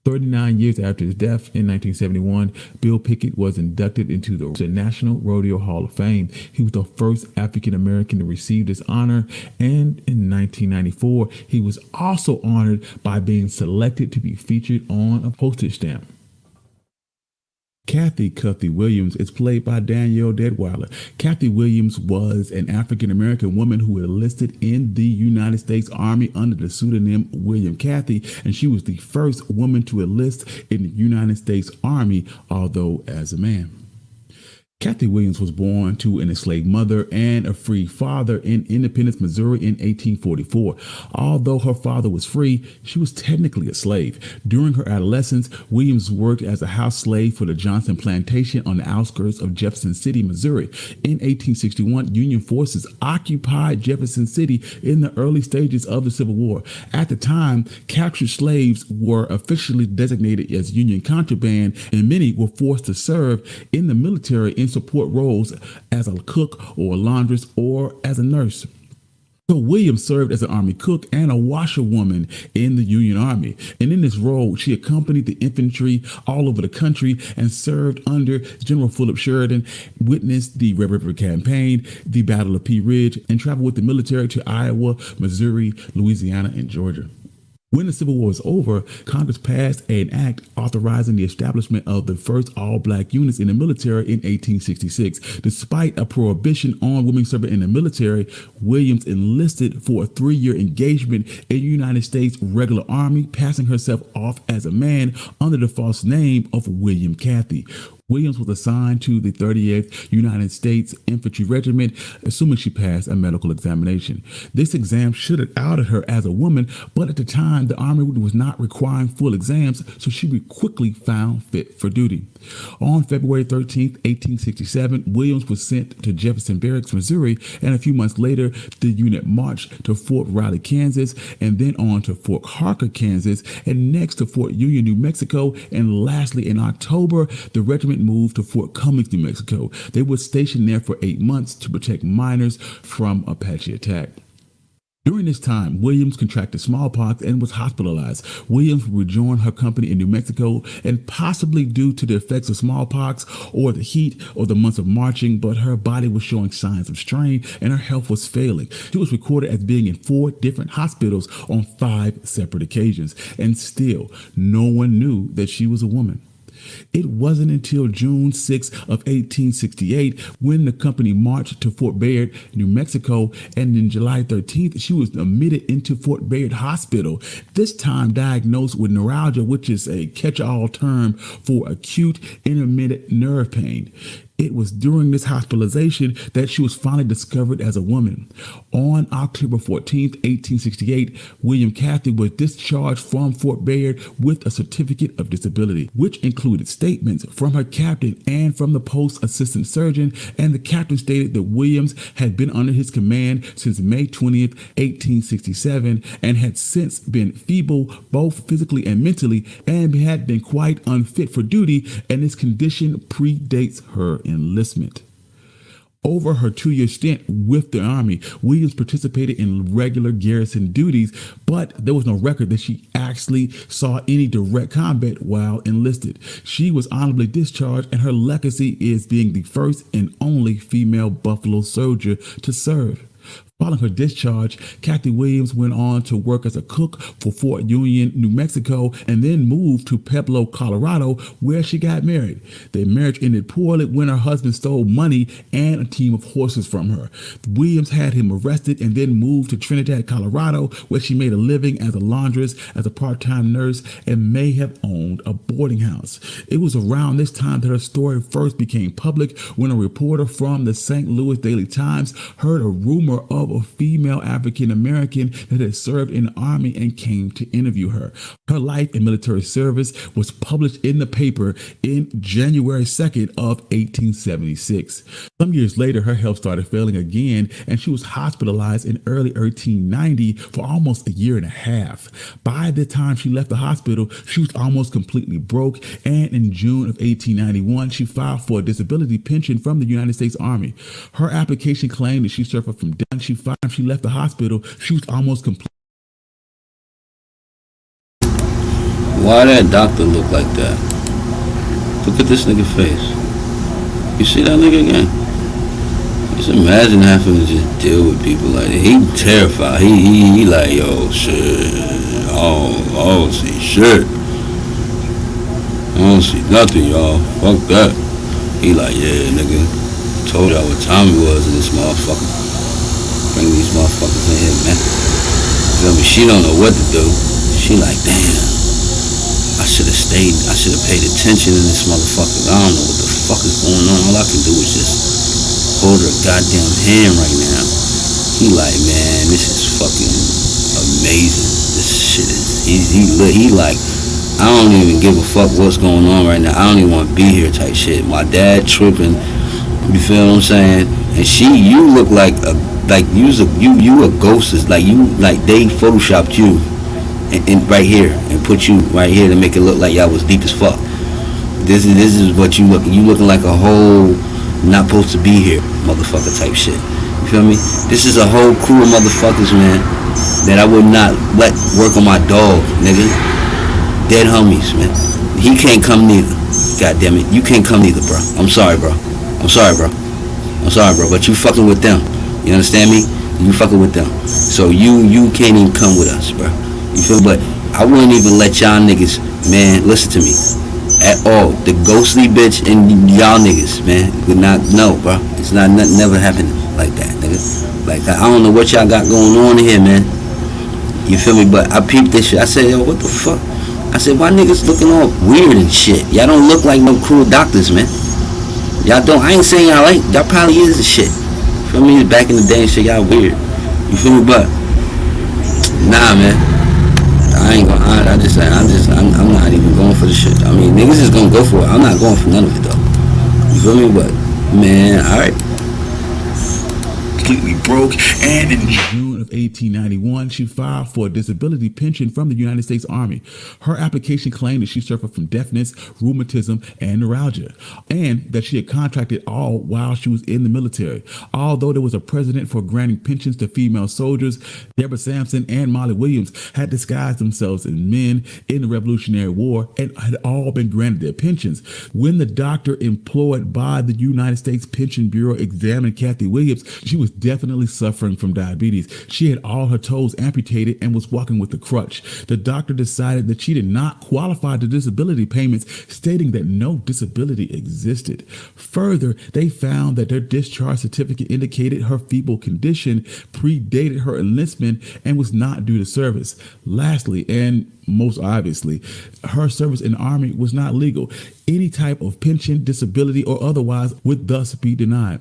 39 years after his death in 1971, Bill Pickett was inducted into the National Rodeo Hall of Fame. He was the first African American to receive this honor, and in 1994, he was also honored by being selected to be featured on a postage stamp. Kathy Cuthie Williams is played by Danielle Deadweiler. Kathy Williams was an African-American woman who enlisted in the United States Army under the pseudonym William Kathy, and she was the first woman to enlist in the United States Army, although as a man. Kathy Williams was born to an enslaved mother and a free father in Independence, Missouri in 1844. Although her father was free, she was technically a slave. During her adolescence, Williams worked as a house slave for the Johnson Plantation on the outskirts of Jefferson City, Missouri. In 1861, Union forces occupied Jefferson City in the early stages of the Civil War. At the time, captured slaves were officially designated as Union contraband, and many were forced to serve in the military in support roles as a cook or a laundress or as a nurse. So Williams served as an Army cook and a washerwoman in the Union Army. And in this role, she accompanied the infantry all over the country and served under General Philip Sheridan, witnessed the Red River Campaign, the Battle of Pea Ridge, and traveled with the military to Iowa, Missouri, Louisiana, and Georgia. When the Civil War was over, Congress passed an act authorizing the establishment of the first all-black units in the military in 1866. Despite a prohibition on women serving in the military, Williams enlisted for a 3-year engagement in the United States Regular Army, passing herself off as a man under the false name of William Kathy. Williams was assigned to the 38th United States Infantry Regiment, assuming she passed a medical examination. This exam should have outed her as a woman, but at the time, the Army was not requiring full exams, so she was quickly found fit for duty. On February 13, 1867, Williams was sent to Jefferson Barracks, Missouri, and a few months later, the unit marched to Fort Riley, Kansas, and then on to Fort Harker, Kansas, and next to Fort Union, New Mexico, and lastly, in October, the regiment moved to Fort Cummings, New Mexico. They were stationed there for 8 months to protect miners from Apache attack. During this time, Williams contracted smallpox and was hospitalized. Williams rejoined her company in New Mexico, and possibly due to the effects of smallpox or the heat or the months of marching, but her body was showing signs of strain and her health was failing. She was recorded as being in 4 different hospitals on 5 separate occasions, and still no one knew that she was a woman. It wasn't until June 6 of 1868 when the company marched to Fort Bayard, New Mexico, and on July 13th, she was admitted into Fort Bayard Hospital, this time diagnosed with neuralgia, which is a catch-all term for acute intermittent nerve pain. It was during this hospitalization that she was finally discovered as a woman. On October 14th, 1868, William Cathy was discharged from Fort Bayard with a certificate of disability, which included statements from her captain and from the post assistant surgeon, and the captain stated that Williams had been under his command since May 20th, 1867, and had since been feeble both physically and mentally, and had been quite unfit for duty, and his condition predates her enlistment. Over her 2-year stint with the Army, Williams participated in regular garrison duties, but there was no record that she actually saw any direct combat while enlisted. She was honorably discharged, and her legacy is being the first and only female Buffalo soldier to serve. Following her discharge, Cathy Williams went on to work as a cook for Fort Union, New Mexico, and then moved to Pueblo, Colorado, where she got married. Their marriage ended poorly when her husband stole money and a team of horses from her. Williams had him arrested and then moved to Trinidad, Colorado, where she made a living as a laundress, as a part-time nurse, and may have owned a boarding house. It was around this time that her story first became public when a reporter from the St. Louis Daily Times heard a rumor of a female African American that had served in the Army and came to interview her. Her life and military service was published in the paper in January 2nd of 1876. Some years later, her health started failing again, and she was hospitalized in early 1890 for almost a year and a half. By the time she left the hospital, she was almost completely broke, and in June of 1891, she filed for a disability pension from the United States Army. Her application claimed that she suffered from death. She left the hospital, she was almost complete. Why that doctor look like that? Look at this nigga face. You see that nigga again? Just imagine having to just deal with people like that. He terrified. He like, yo, shit. I don't see shit. I don't see nothing, y'all. Fuck that. He like, yeah, nigga. Told y'all what time it was in this motherfucker. Bring these motherfuckers in here, man. Feel me? She don't know what to do. She like, damn. I should have stayed. I should have paid attention to this motherfucker. I don't know what the fuck is going on. All I can do is just hold her goddamn hand right now. He like, man, this is fucking amazing. This shit is. He like, I don't even give a fuck what's going on right now. I don't even want to be here type shit. My dad tripping. You feel what I'm saying? And you look like you a ghost. Is like you, like they photoshopped you and right here and put you right here to make it look like y'all was deep as fuck. This is what you look. You looking like a whole not supposed to be here motherfucker type shit. You feel me? This is a whole crew of motherfuckers, man, that I would not let work on my dog, nigga. Dead homies, man. He can't come neither. God damn it. You can't come neither, bro. I'm sorry, bro. But you fucking with them. You understand me? You fucking with them. So you can't even come with us, bro. You feel? But I wouldn't even let y'all niggas, man, listen to me at all. The ghostly bitch and y'all niggas, man, would not know, bro. It's not never happened like that, nigga. Like I don't know what y'all got going on in here, man. You feel me? But I peeped this shit. I said, yo, what the fuck? I said, why niggas looking all weird and shit? Y'all don't look like no cruel doctors, man. Y'all don't. I ain't saying y'all ain't. Y'all probably is and shit. Feel me? Back in the day and shit, y'all weird. You feel me? But nah, man. I ain't gonna. I'm not even going for the shit. I mean, niggas is gonna go for it. I'm not going for none of it though. You feel me? But man, all right. Completely broke and in June of 1891, she filed for a disability pension from the United States Army. Her application claimed that she suffered from deafness, rheumatism, and neuralgia, and that she had contracted all while she was in the military. Although there was a precedent for granting pensions to female soldiers, Deborah Sampson and Molly Williams had disguised themselves as men in the Revolutionary War and had all been granted their pensions. When the doctor employed by the United States Pension Bureau examined Kathy Williams, she was definitely suffering from diabetes. She had all her toes amputated and was walking with a crutch. The doctor decided that she did not qualify for disability payments, stating that no disability existed. Further, they found that their discharge certificate indicated her feeble condition predated her enlistment and was not due to service. Lastly, and most obviously, her service in the Army was not legal. Any type of pension, disability, or otherwise would thus be denied.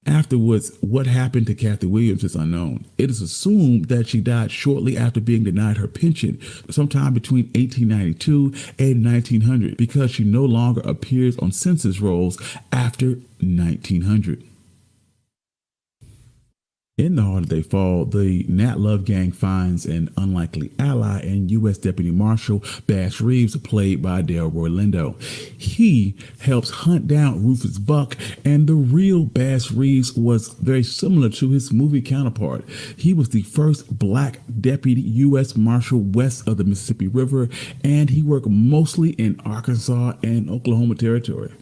Afterwards, what happened to Kathy Williams is unknown. It is assumed that she died shortly after being denied her pension, sometime between 1892 and 1900, because she no longer appears on census rolls after 1900. In the holiday fall, the Nat Love Gang finds an unlikely ally in U.S. Deputy Marshal Bass Reeves, played by Delroy Lindo. He helps hunt down Rufus Buck, and the real Bass Reeves was very similar to his movie counterpart. He was the first black deputy U.S. Marshal west of the Mississippi River, and he worked mostly in Arkansas and Oklahoma Territory.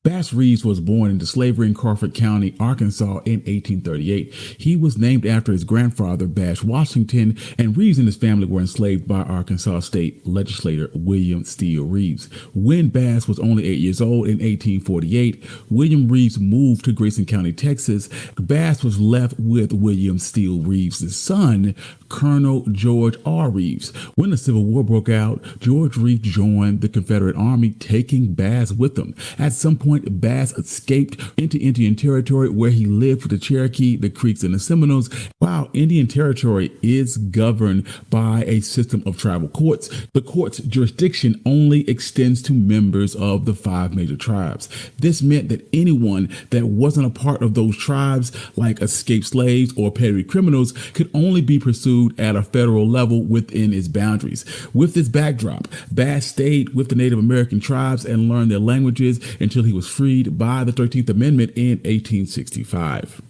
Bass Reeves was born into slavery in Crawford County, Arkansas in 1838. He was named after his grandfather, Bass Washington, and Reeves and his family were enslaved by Arkansas State legislator William Steele Reeves. When Bass was only 8 years old in 1848, William Reeves moved to Grayson County, Texas. Bass was left with William Steele Reeves' son, Colonel George R. Reeves. When the Civil War broke out, George Reeves joined the Confederate Army, taking Bass with him. At some point, Bass escaped into Indian Territory, where he lived with the Cherokee, the Creeks, and the Seminoles. While Indian Territory is governed by a system of tribal courts, the court's jurisdiction only extends to members of the 5 major tribes. This meant that anyone that wasn't a part of those tribes, like escaped slaves or petty criminals, could only be pursued at a federal level within its boundaries. With this backdrop, Bass stayed with the Native American tribes and learned their languages until he was freed by the 13th Amendment in 1865.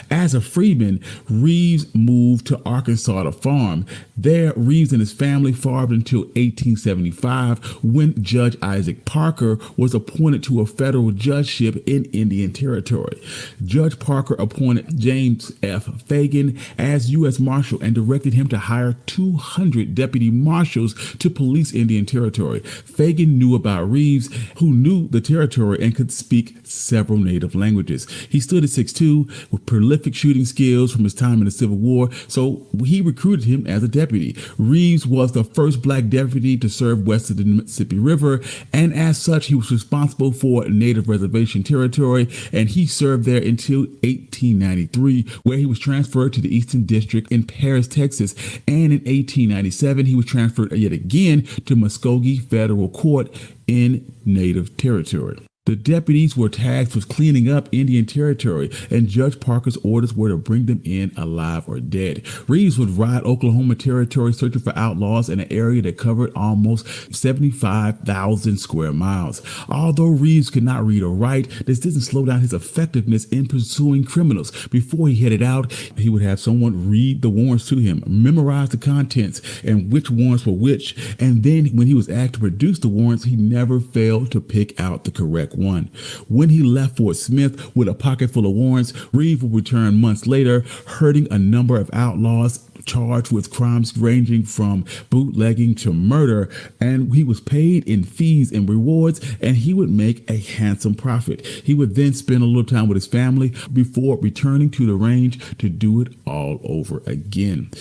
As a freedman, Reeves moved to Arkansas to farm. There, Reeves and his family farmed until 1875, when Judge Isaac Parker was appointed to a federal judgeship in Indian Territory. Judge Parker appointed James F. Fagan as U.S. Marshal and directed him to hire 200 deputy marshals to police Indian Territory. Fagan knew about Reeves, who knew the territory and could speak several native languages. He stood at 6'2", with prolific shooting skills from his time in the Civil War, so he recruited him as a deputy. Reeves was the first black deputy to serve west of the Mississippi River, and as such, he was responsible for Native Reservation territory, and he served there until 1893, where he was transferred to the Eastern District in Paris, Texas, and in 1897, he was transferred yet again to Muskogee Federal Court in Native Territory. The deputies were tasked with cleaning up Indian Territory, and Judge Parker's orders were to bring them in alive or dead. Reeves would ride Oklahoma Territory searching for outlaws in an area that covered almost 75,000 square miles. Although Reeves could not read or write, this didn't slow down his effectiveness in pursuing criminals. Before he headed out, he would have someone read the warrants to him, memorize the contents and which warrants were which, and then when he was asked to produce the warrants, he never failed to pick out the correct one. When he left Fort Smith with a pocket full of warrants, Reeves would return months later, herding a number of outlaws charged with crimes ranging from bootlegging to murder, and he was paid in fees and rewards, and he would make a handsome profit. He would then spend a little time with his family before returning to the range to do it all over again.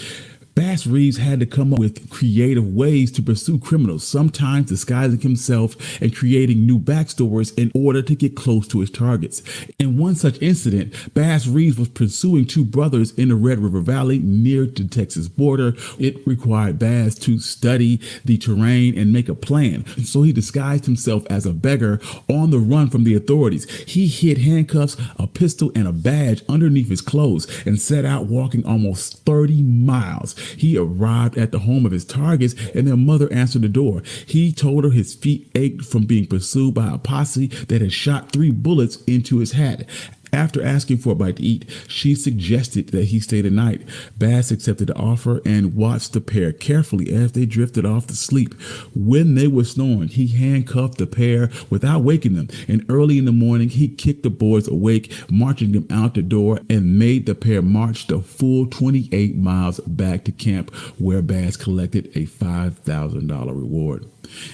Bass Reeves had to come up with creative ways to pursue criminals, sometimes disguising himself and creating new backstories in order to get close to his targets. In one such incident, Bass Reeves was pursuing two brothers in the Red River Valley near the Texas border. It required Bass to study the terrain and make a plan, so he disguised himself as a beggar on the run from the authorities. He hid handcuffs, a pistol, and a badge underneath his clothes and set out walking almost 30 miles. He arrived at the home of his targets and their mother answered the door. He told her his feet ached from being pursued by a posse that had shot 3 bullets into his hat. After asking for a bite to eat, she suggested that he stay the night. Bass accepted the offer and watched the pair carefully as they drifted off to sleep. When they were snoring, he handcuffed the pair without waking them, and early in the morning, he kicked the boys awake, marching them out the door, and made the pair march the full 28 miles back to camp, where Bass collected a $5,000 reward.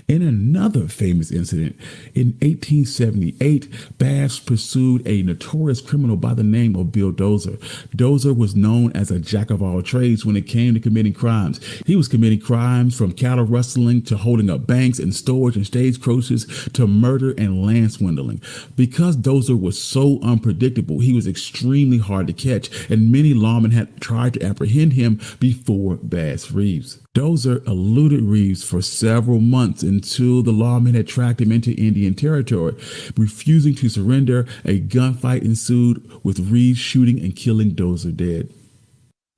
In another famous incident, in 1878, Bass pursued a notorious criminal by the name of Bill Dozer. Dozer was known as a jack of all trades when it came to committing crimes. He was committing crimes from cattle rustling to holding up banks and storage and stagecoaches to murder and land swindling. Because Dozer was so unpredictable, he was extremely hard to catch, and many lawmen had tried to apprehend him before Bass Reeves. Dozer eluded Reeves for several months until the lawmen had tracked him into Indian territory. Refusing to surrender, a gunfight ensued with Reeves shooting and killing Dozer dead.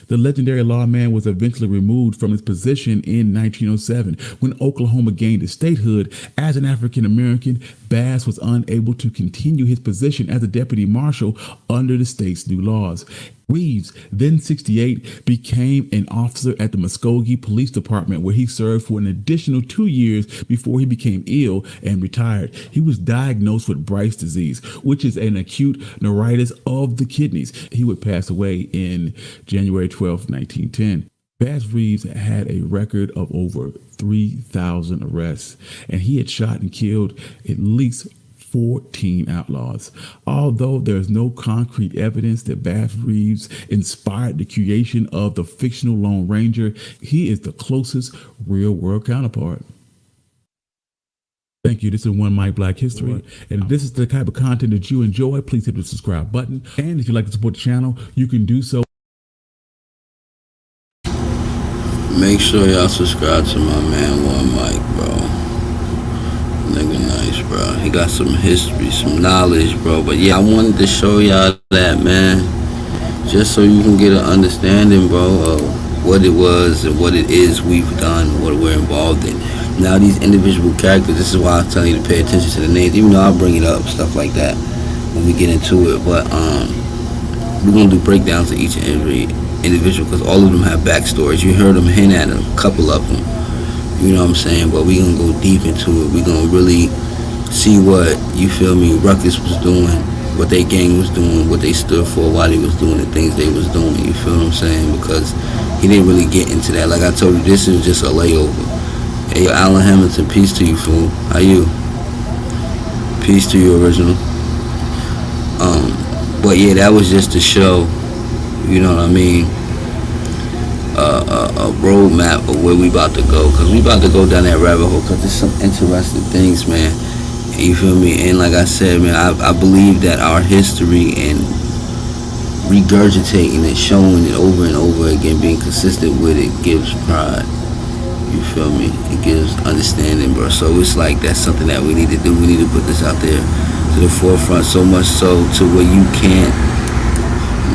The legendary lawman was eventually removed from his position in 1907 when Oklahoma gained its statehood. As an African American, Bass was unable to continue his position as a deputy marshal under the state's new laws. Reeves, then 68, became an officer at the Muskogee Police Department, where he served for an additional 2 years before he became ill and retired. He was diagnosed with Bright's disease, which is an acute neuritis of the kidneys. He would pass away in January 12, 1910. Bass Reeves had a record of over 3,000 arrests, and he had shot and killed at least 14 outlaws. Although there's no concrete evidence that Bass Reeves inspired the creation of the fictional Lone Ranger, he is the closest real-world counterpart. Thank you. This is One Mike Black History. And if this is the type of content that you enjoy, please hit the subscribe button. And if you'd like to support the channel, you can do so. Make sure y'all subscribe to my man One Mike, bro. Nigga nice, bro. He got some history, some knowledge, bro. But yeah, I wanted to show y'all that, man, just so you can get an understanding, bro, of what it was and what it is we've done, what we're involved in. Now, these individual characters, this is why I'm telling you to pay attention to the names, even though I'll bring it up, stuff like that, when we get into it. But we're gonna do breakdowns of each and every individual, because all of them have backstories. You heard them hint at them, a couple of them. You know what I'm saying? But we gonna go deep into it. We gonna really see what, you feel me, Rufus was doing, what they gang was doing, what they stood for, why they was doing the things they was doing. You feel what I'm saying? Because he didn't really get into that. Like I told you, this is just a layover. Hey, Alan Hamilton, peace to you, fool. How you? Peace to you, original. But yeah, that was just to show, you know what I mean, a roadmap of where we about to go, because we about to go down that rabbit hole, because there's some interesting things, man. You feel me? And like I said, man, I believe that our history and regurgitating and showing it over and over again, being consistent with it, gives pride. You feel me? It gives understanding, bro. So it's like that's something that we need to do. We need to put this out there to the forefront, so much so to where you can't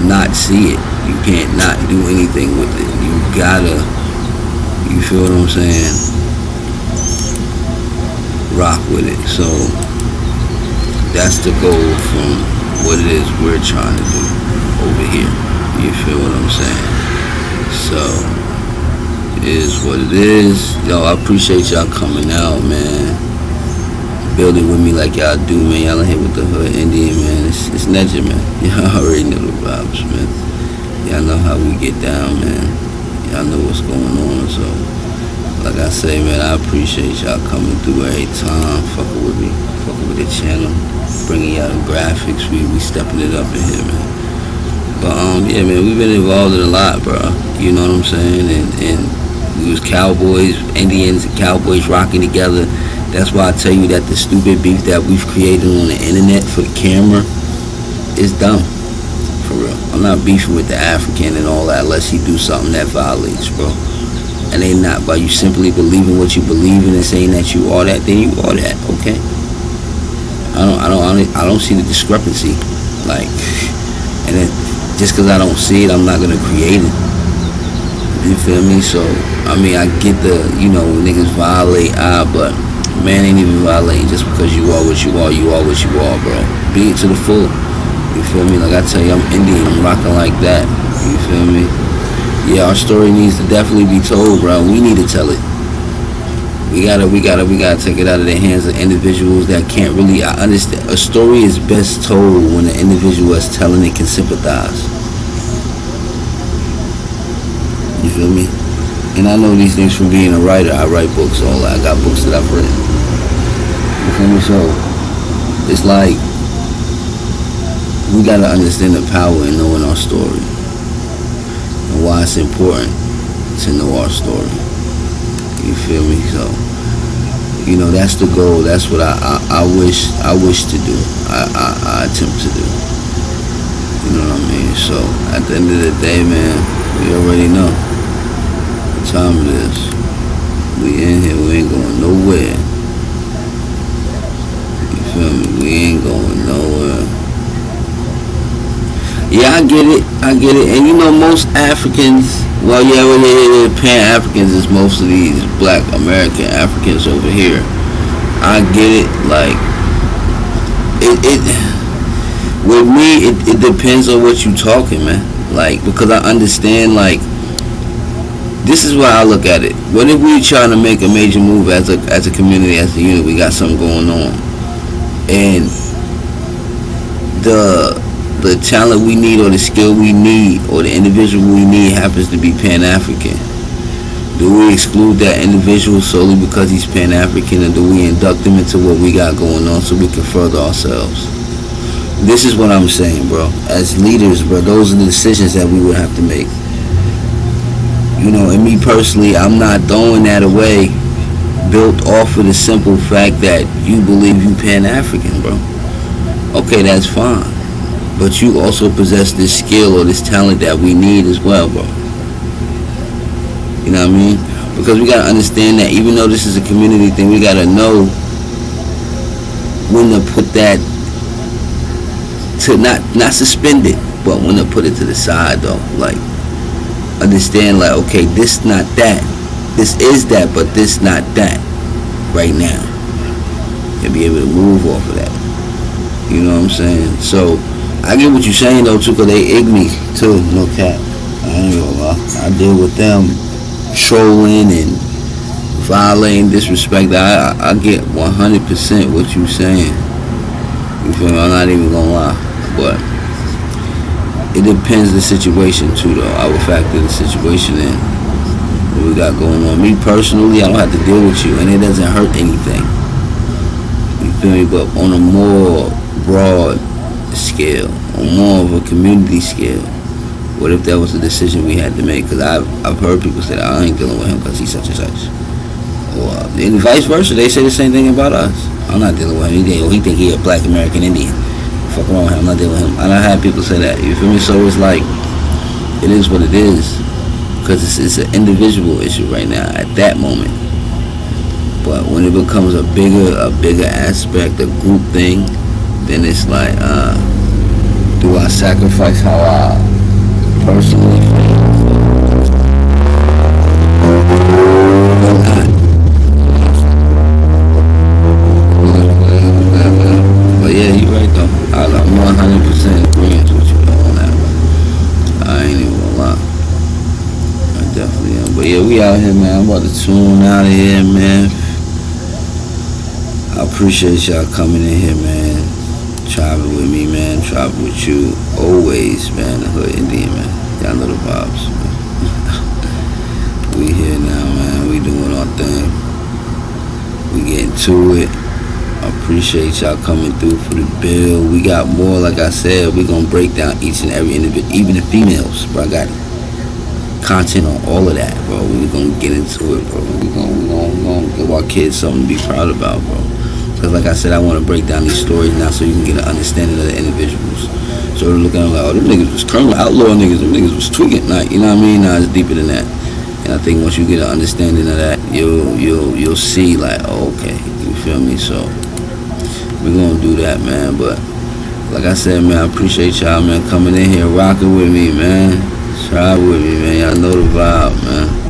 not see it. You can't not do anything with it. You gotta, you feel what I'm saying, rock with it. So that's the goal from what it is we're trying to do over here. You feel what I'm saying? So it is what it is. Yo, I appreciate y'all coming out, man, building with me like y'all do, man. Y'all in here with the hood Indian, man. It's Kyngnetjer, man. Y'all already know the vibes, man. Y'all know how we get down, man. Y'all know what's going on. So like I say, man, I appreciate y'all coming through every time, fucking with me, fucking with the channel, bringing y'all the graphics. We stepping it up in here, man. But Yeah, man, we've been involved in a lot, bro. You know what I'm saying? And we was Cowboys, Indians, and Cowboys rocking together. That's why I tell you that the stupid beef that we've created on the internet for the camera is dumb. For real. I'm not beefing with the African and all that unless he do something that violates, bro. And they not by you simply believing what you believe in and saying that you are that, then you are that, okay? I don't see the discrepancy. Like, and then just because I don't see it, I'm not gonna create it. You feel me? So I mean, I get the niggas violate, but man ain't even violating just because you are what you are. You are what you are, bro. Be it to the full. You feel me? Like I tell you, I'm Indian. I'm rocking like that. You feel me? Yeah, our story needs to definitely be told, bro. We need to tell it. We gotta take it out of the hands of individuals that can't really. I understand. A story is best told when the individual that's telling it can sympathize. You feel me? And I know these things from being a writer. I write books, all that. I got books that I've written. You feel me? So it's like we gotta understand the power in knowing our story and why it's important to know our story. You feel me? So, that's the goal. That's what I wish to do. I attempt to do. You know what I mean? So at the end of the day, man, we already know what time it is. We in here. We ain't going nowhere. You feel me? We ain't going nowhere. Yeah, I get it. And most Africans, well, yeah, Pan-Africans is most of these black American Africans over here. I get it. Like, with me, it depends on what you talking, man. Like, because I understand, like, this is why I look at it. What if we trying to make a major move as a community, as a unit? We got something going on, and the talent we need or the skill we need or the individual we need happens to be Pan-African. Do we exclude that individual solely because he's Pan-African, or do we induct him into what we got going on so we can further ourselves? This is what I'm saying, bro. As leaders, bro, those are the decisions that we would have to make. And me personally, I'm not throwing that away built off of the simple fact that you believe you Pan-African, bro. Okay, that's fine. But you also possess this skill or this talent that we need as well, bro. You know what I mean? Because we gotta understand that even though this is a community thing, we gotta know when to put that to not suspend it, but when to put it to the side, though. Like, understand, like, okay, this not that. This is that, but this not that right now. And be able to move off of that. You know what I'm saying? So I get what you're saying though too, cause they ignorant too, no cap. I ain't gonna lie. I deal with them trolling and violating, disrespect. I get 100% what you saying. You feel me? I'm not even gonna lie, but it depends the situation too though. I would factor the situation in. What we got going on. Me personally, I don't have to deal with you, and it doesn't hurt anything. You feel me? But on a more broad scale, on more of a community scale, what if that was a decision we had to make? Because I've heard people say that I ain't dealing with him because he's such and such, or and vice versa. They say the same thing about us. I'm not dealing with him. He think he a black American Indian. Fuck wrong with him. I'm not dealing with him. And I had people say that. You feel me? So it's like, it is what it is, because it's an individual issue right now at that moment. But when it becomes a bigger aspect, a group thing, then it's like, do I sacrifice how I personally feel? Or not? But yeah, you're right though. I'm 100% agreeing with you on that one. I ain't even gonna lie. I definitely am. But yeah, we out here, man. I'm about to tune out of here, man. I appreciate y'all coming in here, man. Travel with me, man. Travel with you always, man. The Hood Indian, man. Y'all know the vibes, man. We here now, man. We doing our thing. We getting to it. I Appreciate y'all coming through for the bill. We got more, like I said. We're gonna break down each and every individual, even the females, bro. I got content on all of that, bro. We're gonna get into it, bro. We're gonna give our kids something to be proud about, bro. Because like I said, I want to break down these stories now so you can get an understanding of the individuals. So they're looking at like, oh, them niggas was criminal outlaw niggas, them niggas was tweaking. Like, you know what I mean? Nah, it's deeper than that. And I think once you get an understanding of that, you'll see like, oh, okay, you feel me? So we're gonna do that, man. But like I said, man, I appreciate y'all, man, coming in here, rocking with me, man. Try with me, man. Y'all know the vibe, man.